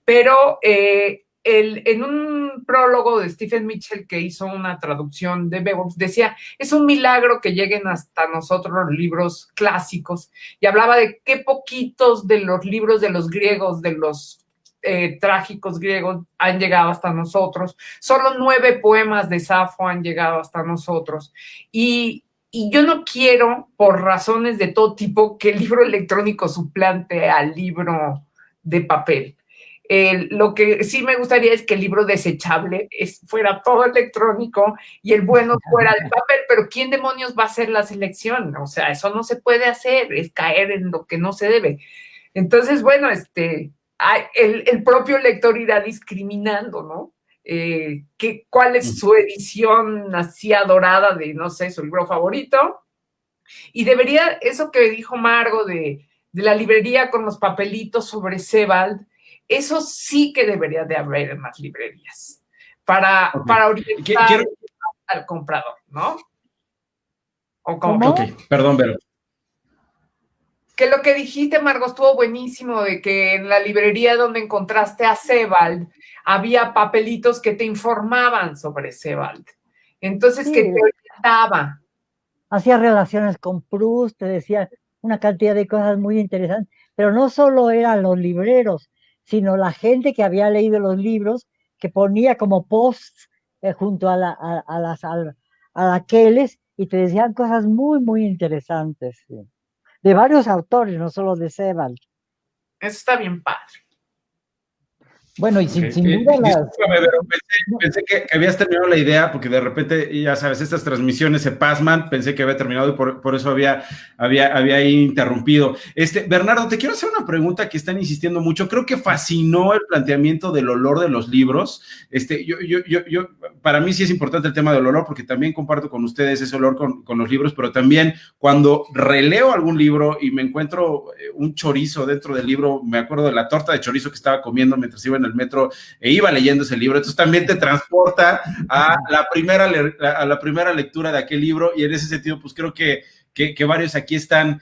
Pero en un prólogo de Stephen Mitchell, que hizo una traducción de Beowulf, decía, es un milagro que lleguen hasta nosotros los libros clásicos, y hablaba de qué poquitos de los libros de los griegos, de los trágicos griegos, han llegado hasta nosotros. Solo 9 poemas de Safo han llegado hasta nosotros. Y yo no quiero, por razones de todo tipo, que el libro electrónico suplante al libro de papel. Lo que sí me gustaría es que el libro desechable fuera todo electrónico y el bueno fuera de papel, pero ¿quién demonios va a hacer la selección? O sea, eso no se puede hacer, es caer en lo que no se debe. Entonces, bueno, el propio lector irá discriminando, ¿no? ¿Cuál es su edición así adorada de, no sé, su libro favorito? Y debería, eso que dijo Margo de la librería con los papelitos sobre Sebald, eso sí que debería de haber en las librerías para orientar al comprador, ¿no? ¿O cómo? Ok, perdón, Vero. Que lo que dijiste, Margo, estuvo buenísimo, de que en la librería donde encontraste a Sebald había papelitos que te informaban sobre Sebald. Entonces, sí, que te orientaba. Hacía relaciones con Proust, te decía una cantidad de cosas muy interesantes, pero no solo eran los libreros, sino la gente que había leído los libros, que ponía como posts junto a las aqueles, y te decían cosas muy, muy interesantes. Sí. De varios autores, no solo de Sebald. Eso está bien padre. Bueno, y sin duda discúlpame, pero pensé que habías terminado la idea, porque de repente, ya sabes, estas transmisiones se pasman, pensé que había terminado y por eso había ahí interrumpido. Bernardo, te quiero hacer una pregunta que están insistiendo mucho. Creo que fascinó el planteamiento del olor de los libros. Yo para mí sí es importante el tema del olor, porque también comparto con ustedes ese olor con los libros, pero también cuando releo algún libro y me encuentro un chorizo dentro del libro, me acuerdo de la torta de chorizo que estaba comiendo mientras iba en el metro e iba leyendo ese libro, entonces también te transporta a la primera lectura de aquel libro, y en ese sentido pues creo que varios aquí están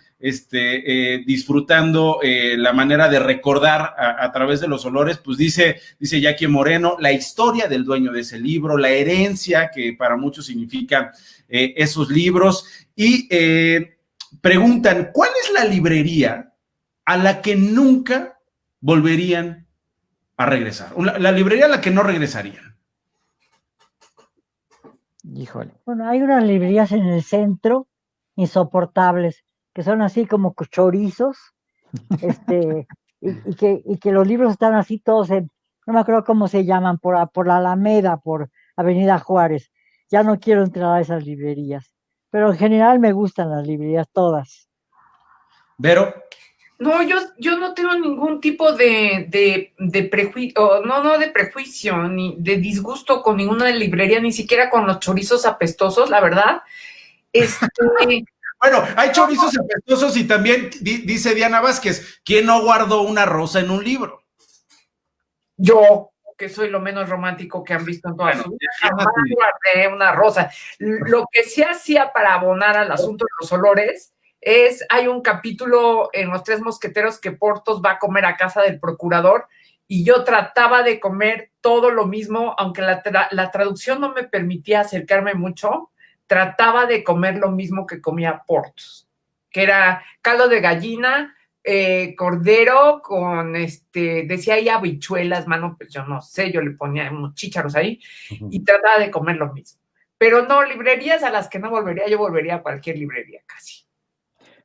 disfrutando la manera de recordar a través de los olores. Pues dice Jackie Moreno, la historia del dueño de ese libro, la herencia que para muchos significan esos libros, y preguntan, ¿cuál es la librería a la que nunca volverían a regresar? La librería a la que no regresarían. Híjole. Bueno, hay unas librerías en el centro insoportables, que son así como chorizos, y que los libros están así todos no me acuerdo cómo se llaman, por la Alameda, por Avenida Juárez. Ya no quiero entrar a esas librerías, pero en general me gustan las librerías todas. ¿Vero? No, yo no tengo ningún tipo de prejuicio, no de prejuicio, ni de disgusto con ninguna librería, ni siquiera con los chorizos apestosos, la verdad. Bueno, hay chorizos apestosos, y también dice Diana Vázquez, ¿quién no guardó una rosa en un libro? Yo, que soy lo menos romántico que han visto en toda su vida, jamás guardé una rosa. Lo que sí hacía para abonar al asunto de los olores hay un capítulo en Los Tres Mosqueteros que Porthos va a comer a casa del procurador, y yo trataba de comer todo lo mismo, aunque la traducción no me permitía acercarme mucho, trataba de comer lo mismo que comía Porthos, que era caldo de gallina, cordero con decía ahí habichuelas, mano, pues yo no sé, yo le ponía unos chícharos ahí y trataba de comer lo mismo. Pero no, librerías a las que no volvería, yo volvería a cualquier librería casi.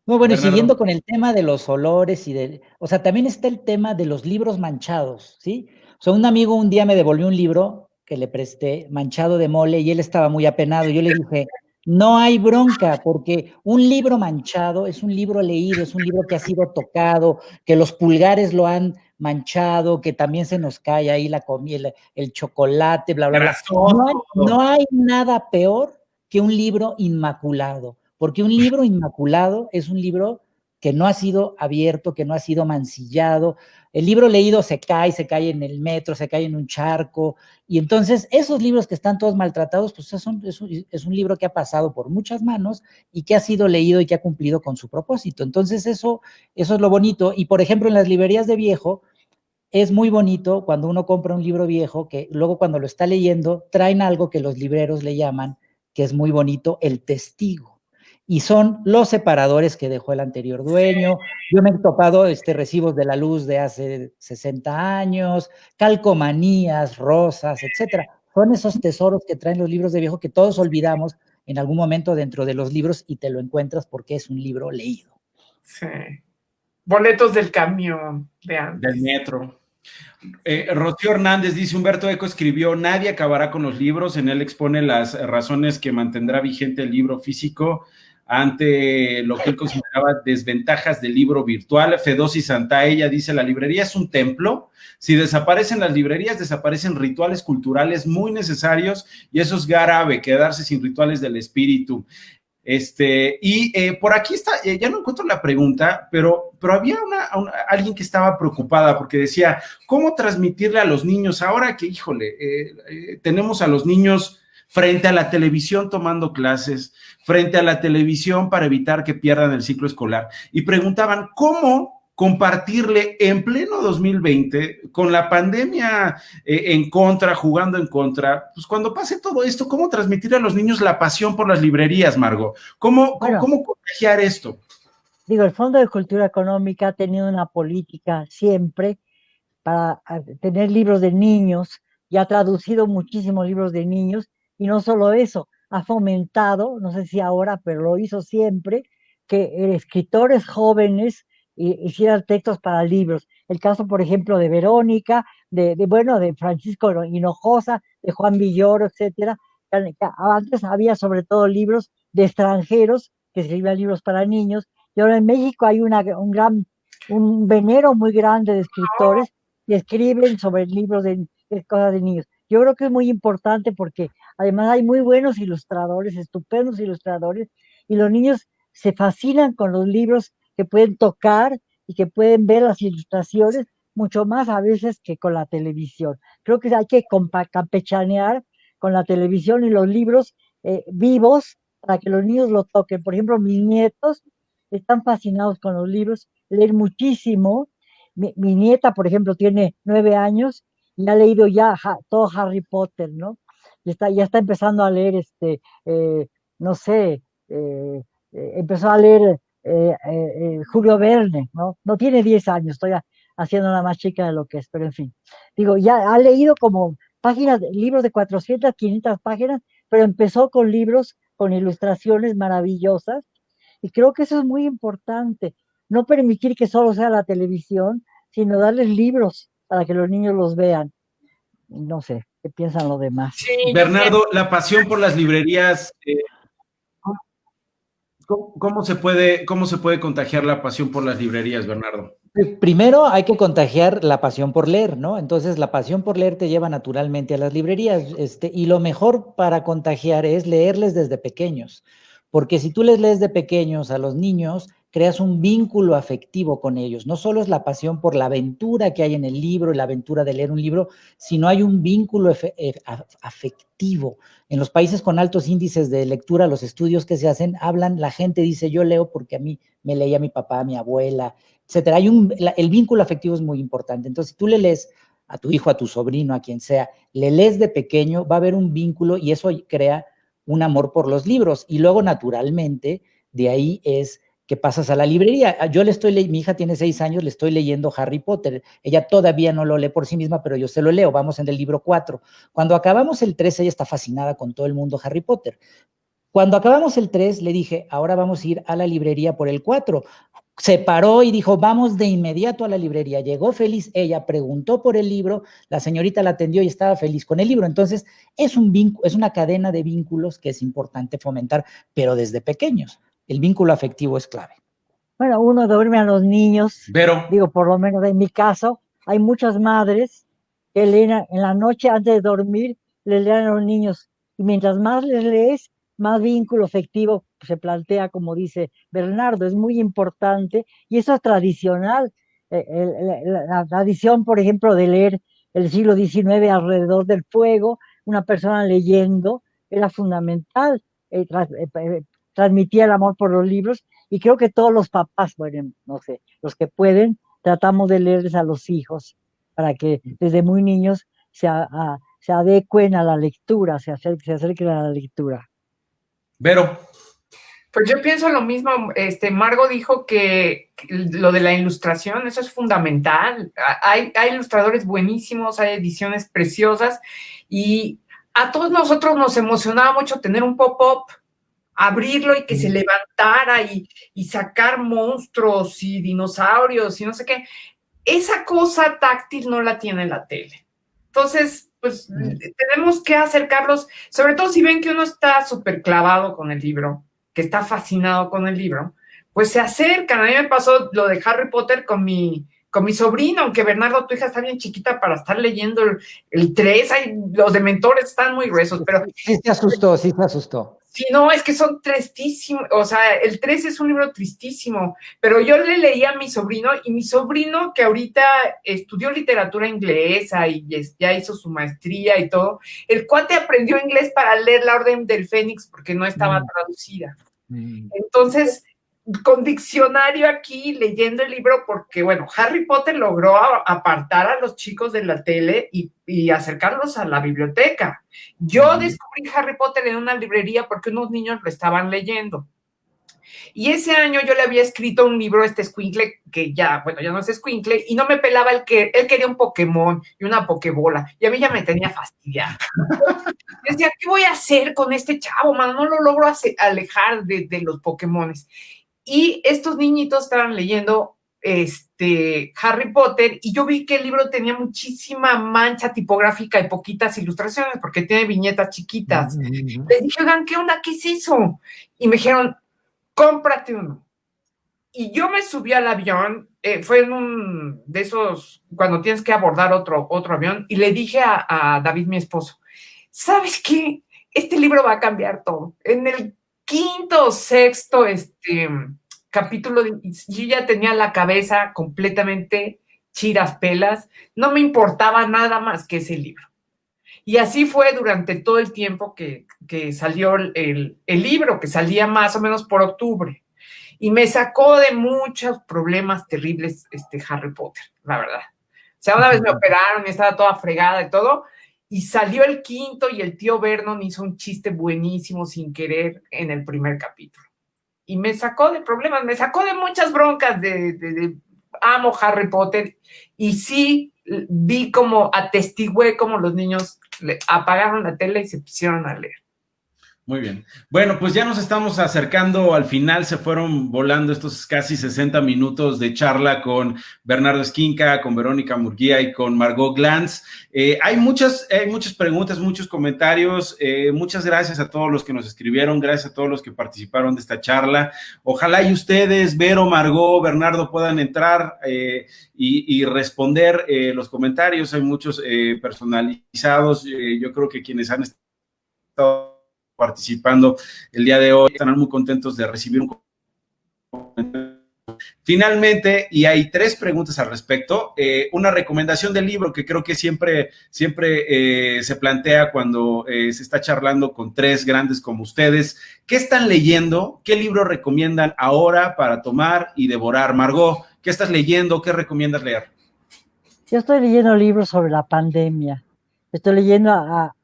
No, bueno, y siguiendo con el tema de los olores o sea, también está el tema de los libros manchados, ¿sí? O sea, un amigo un día me devolvió un libro que le presté, manchado de mole, y él estaba muy apenado. Yo le dije, no hay bronca, porque un libro manchado es un libro leído, es un libro que ha sido tocado, que los pulgares lo han manchado, que también se nos cae ahí la comida, el chocolate, bla, bla, bla. No hay nada peor que un libro inmaculado, porque un libro inmaculado es un libro que no ha sido abierto, que no ha sido mancillado. El libro leído se cae en el metro, se cae en un charco, y entonces esos libros que están todos maltratados, pues es un libro que ha pasado por muchas manos y que ha sido leído y que ha cumplido con su propósito. Entonces eso es lo bonito. Y por ejemplo, en las librerías de viejo, es muy bonito cuando uno compra un libro viejo, que luego cuando lo está leyendo, traen algo que los libreros le llaman, que es muy bonito, el testigo. Y son los separadores que dejó el anterior dueño. Yo me he topado recibos de la luz de hace 60 años, calcomanías, rosas, etcétera. Son esos tesoros que traen los libros de viejo que todos olvidamos en algún momento dentro de los libros y te lo encuentras porque es un libro leído. Sí. Boletos del camión de antes. Del metro. Rocío Hernández dice, Humberto Eco escribió, nadie acabará con los libros, en él expone las razones que mantendrá vigente el libro físico ante lo que él consideraba desventajas del libro virtual. Fedosi Santaella dice, la librería es un templo, si desaparecen las librerías, desaparecen rituales culturales muy necesarios y eso es grave, quedarse sin rituales del espíritu. Por aquí está, ya no encuentro la pregunta, pero había alguien que estaba preocupada porque decía, ¿cómo transmitirle a los niños ahora que, híjole, tenemos a los niños frente a la televisión tomando clases, frente a la televisión para evitar que pierdan el ciclo escolar? Y preguntaban, ¿cómo compartirle en pleno 2020, con la pandemia en contra, jugando en contra, pues cuando pase todo esto, ¿cómo transmitir a los niños la pasión por las librerías, Margot? ¿Cómo contagiar esto? Digo, el Fondo de Cultura Económica ha tenido una política siempre para tener libros de niños y ha traducido muchísimos libros de niños, y no solo eso, ha fomentado, no sé si ahora, pero lo hizo siempre, que escritores jóvenes hicieran textos para libros. El caso, por ejemplo, de Verónica, de Francisco Hinojosa, de Juan Villoro, etcétera. Antes había sobre todo libros de extranjeros que escribían libros para niños, y ahora en México hay un venero muy grande de escritores que escriben sobre libros de cosas de niños. Yo creo que es muy importante porque además hay muy buenos ilustradores, estupendos ilustradores, y los niños se fascinan con los libros que pueden tocar y que pueden ver las ilustraciones mucho más a veces que con la televisión. Creo que hay que campechanear con la televisión y los libros vivos para que los niños lo toquen. Por ejemplo, mis nietos están fascinados con los libros, leen muchísimo. Mi nieta, por ejemplo, tiene 9 años y ha leído ya todo Harry Potter, ¿no? Y ya está empezando a leer, no sé, empezó a leer Julio Verne, ¿no? No tiene 10 años, estoy haciendo una más chica de lo que es, pero en fin. Digo, ya ha leído como libros de 400, 500 páginas, pero empezó con libros con ilustraciones maravillosas, y creo que eso es muy importante. No permitir que solo sea la televisión, sino darles libros para que los niños los vean. No sé, ¿qué piensan los demás? Sí, Bernardo, la pasión por las librerías, ¿cómo se puede contagiar la pasión por las librerías, Bernardo? Primero hay que contagiar la pasión por leer, ¿no? Entonces la pasión por leer te lleva naturalmente a las librerías, y lo mejor para contagiar es leerles desde pequeños, porque si tú les lees de pequeños a los niños, creas un vínculo afectivo con ellos. No solo es la pasión por la aventura que hay en el libro y la aventura de leer un libro, sino hay un vínculo afectivo. En los países con altos índices de lectura, los estudios que se hacen, la gente dice, yo leo porque a mí me leía mi papá, mi abuela, etcétera. El vínculo afectivo es muy importante. Entonces, si tú le lees a tu hijo, a tu sobrino, a quien sea, le lees de pequeño, va a haber un vínculo y eso crea un amor por los libros. Y luego, naturalmente, de ahí es que pasas a la librería. Mi hija tiene 6 años, le estoy leyendo Harry Potter. Ella todavía no lo lee por sí misma, pero yo se lo leo. Vamos en el libro 4. Cuando acabamos el 3, ella está fascinada con todo el mundo Harry Potter. Cuando acabamos el 3, le dije, ahora vamos a ir a la librería por el 4. Se paró y dijo, vamos de inmediato a la librería. Llegó feliz, ella preguntó por el libro, la señorita la atendió y estaba feliz con el libro. Entonces, es una cadena de vínculos que es importante fomentar, pero desde pequeños. El vínculo afectivo es clave. Bueno, uno duerme a los niños, Pero, digo, por lo menos en mi caso, hay muchas madres que leen en la noche antes de dormir, les leen a los niños, y mientras más les lees, más vínculo afectivo se plantea, como dice Bernardo, es muy importante y eso es tradicional. La tradición, por ejemplo, de leer el siglo XIX alrededor del fuego, una persona leyendo, era fundamental, transmitía el amor por los libros y creo que todos los papás, bueno, no sé, los que pueden, tratamos de leerles a los hijos para que desde muy niños se adecuen a la lectura, se acerquen a la lectura. Vero. Pues yo pienso lo mismo, Margo dijo que lo de la ilustración, eso es fundamental. Hay ilustradores buenísimos, hay ediciones preciosas y a todos nosotros nos emocionaba mucho tener un pop-up, abrirlo y que se levantara y sacar monstruos y dinosaurios y no sé qué. Esa cosa táctil no la tiene la tele. Entonces, pues tenemos que acercarlos, sobre todo si ven que uno está súper clavado con el libro, que está fascinado con el libro, pues se acercan. A mí me pasó lo de Harry Potter con mi sobrino, aunque Bernardo, tu hija está bien chiquita para estar leyendo el 3, los dementores están muy gruesos, pero... Sí se asustó, sí se asustó. Sí, no, es que son tristísimos, o sea, el 3 es un libro tristísimo, pero yo le leí a mi sobrino, y mi sobrino, que ahorita estudió literatura inglesa y ya hizo su maestría y todo, el cuate aprendió inglés para leer La Orden del Fénix porque no estaba traducida. Entonces, con diccionario aquí, leyendo el libro, porque, bueno, Harry Potter logró apartar a los chicos de la tele y acercarlos a la biblioteca. Yo descubrí Harry Potter en una librería porque unos niños lo estaban leyendo. Y ese año yo le había escrito un libro a este escuincle, que ya no es escuincle, y no me pelaba él quería un Pokémon y una Pokébola, y a mí ya me tenía fastidiado. Decía, ¿qué voy a hacer con este chavo, mano? No lo logro alejar de los Pokémones. Y estos niñitos estaban leyendo Harry Potter y yo vi que el libro tenía muchísima mancha tipográfica y poquitas ilustraciones porque tiene viñetas chiquitas. Les dije, oigan, ¿qué onda? ¿Qué es eso? Y me dijeron, cómprate uno. Y yo me subí al avión, fue en un de esos, cuando tienes que abordar otro avión, y le dije a David, mi esposo, ¿sabes qué? Este libro va a cambiar todo. En el quinto o sexto capítulo, yo ya tenía la cabeza completamente chiraspelas, no me importaba nada más que ese libro. Y así fue durante todo el tiempo que salió el libro, que salía más o menos por octubre. Y me sacó de muchos problemas terribles Harry Potter, la verdad. O sea, una vez me operaron y estaba toda fregada y todo, y salió el quinto y el tío Vernon hizo un chiste buenísimo sin querer en el primer capítulo. Y me sacó de problemas, me sacó de muchas broncas amo Harry Potter, y sí vi como, atestigué como los niños apagaron la tele y se pusieron a leer. Muy bien. Bueno, pues ya nos estamos acercando al final, se fueron volando estos casi 60 minutos de charla con Bernardo Esquinca, con Verónica Murguía y con Margot Glantz. Hay muchas preguntas, muchos comentarios. Muchas gracias a todos los que nos escribieron, gracias a todos los que participaron de esta charla. Ojalá y ustedes, Vero, Margot, Bernardo, puedan entrar y responder los comentarios. Hay muchos personalizados. Yo creo que quienes han estado participando el día de hoy están muy contentos de recibir un comentario. Finalmente, y hay 3 preguntas al respecto, una recomendación del libro que creo que siempre se plantea cuando se está charlando con 3 grandes como ustedes. ¿Qué están leyendo? ¿Qué libro recomiendan ahora para tomar y devorar? Margot, ¿qué estás leyendo? ¿Qué recomiendas leer? Yo estoy leyendo libros sobre la pandemia. Estoy leyendo a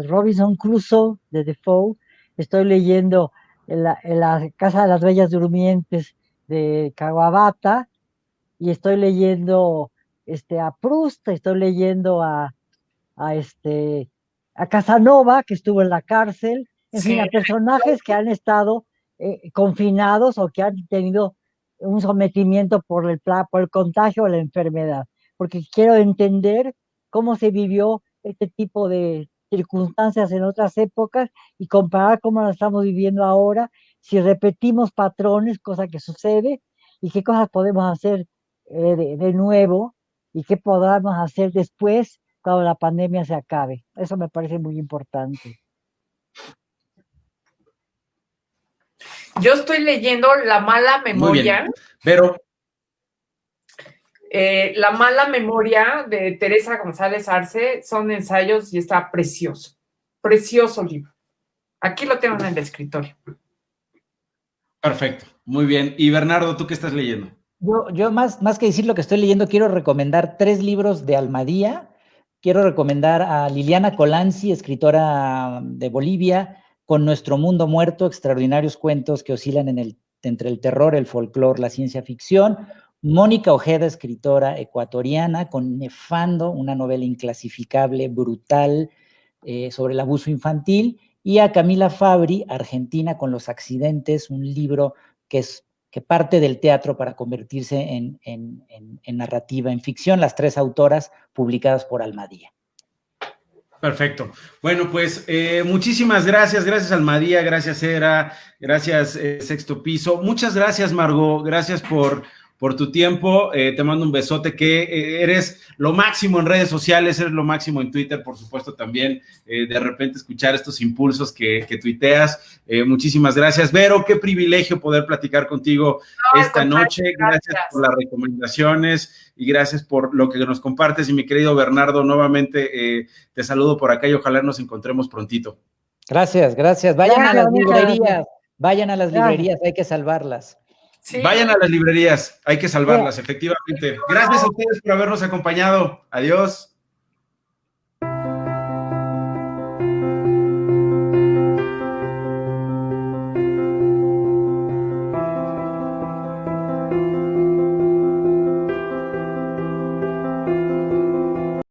Robinson Crusoe de Defoe. Estoy leyendo la Casa de las Bellas Durmientes de Kawabata. Y estoy leyendo a Proust. Estoy leyendo a Casanova, que estuvo en la cárcel. En fin, a personajes que han estado confinados o que han tenido un sometimiento por el contagio o la enfermedad. Porque quiero entender cómo se vivió este tipo de circunstancias en otras épocas y comparar cómo las estamos viviendo ahora, si repetimos patrones, cosa que sucede, y qué cosas podemos hacer de nuevo y qué podamos hacer después cuando la pandemia se acabe. Eso me parece muy importante. Yo estoy leyendo La mala memoria. Pero La mala memoria de Teresa González Arce, son ensayos y está precioso. Precioso libro. Aquí lo tengo en el escritorio. perfecto, muy bien. Y Bernardo, ¿tú qué estás leyendo? Yo más que decir lo que estoy leyendo, quiero recomendar 3 libros de Almadía. Quiero recomendar a Liliana Colanzi, escritora de Bolivia, Con nuestro mundo muerto, extraordinarios cuentos que oscilan entre el terror, el folclore, la ciencia ficción. Mónica Ojeda, escritora ecuatoriana, con Nefando, una novela inclasificable, brutal, sobre el abuso infantil. Y a Camila Fabri, argentina, con Los accidentes, un libro que parte del teatro para convertirse en narrativa, en ficción, las 3 autoras publicadas por Almadía. Perfecto. Bueno, pues muchísimas gracias. Gracias, Almadía. Gracias, Era. Gracias, Sexto Piso. Muchas gracias, Margot. Gracias por tu tiempo. Te mando un besote, que eres lo máximo en redes sociales, eres lo máximo en Twitter, por supuesto, también. De repente escuchar estos impulsos que tuiteas. Muchísimas gracias. Vero, qué privilegio poder platicar contigo esta noche. Gracias por las recomendaciones y gracias por lo que nos compartes. Y mi querido Bernardo, nuevamente te saludo por acá y ojalá nos encontremos prontito. Gracias. Vayan a las librerías. Vayan a las librerías, hay que salvarlas. Sí. Vayan a las librerías, hay que salvarlas, efectivamente. Gracias a ustedes por habernos acompañado. Adiós.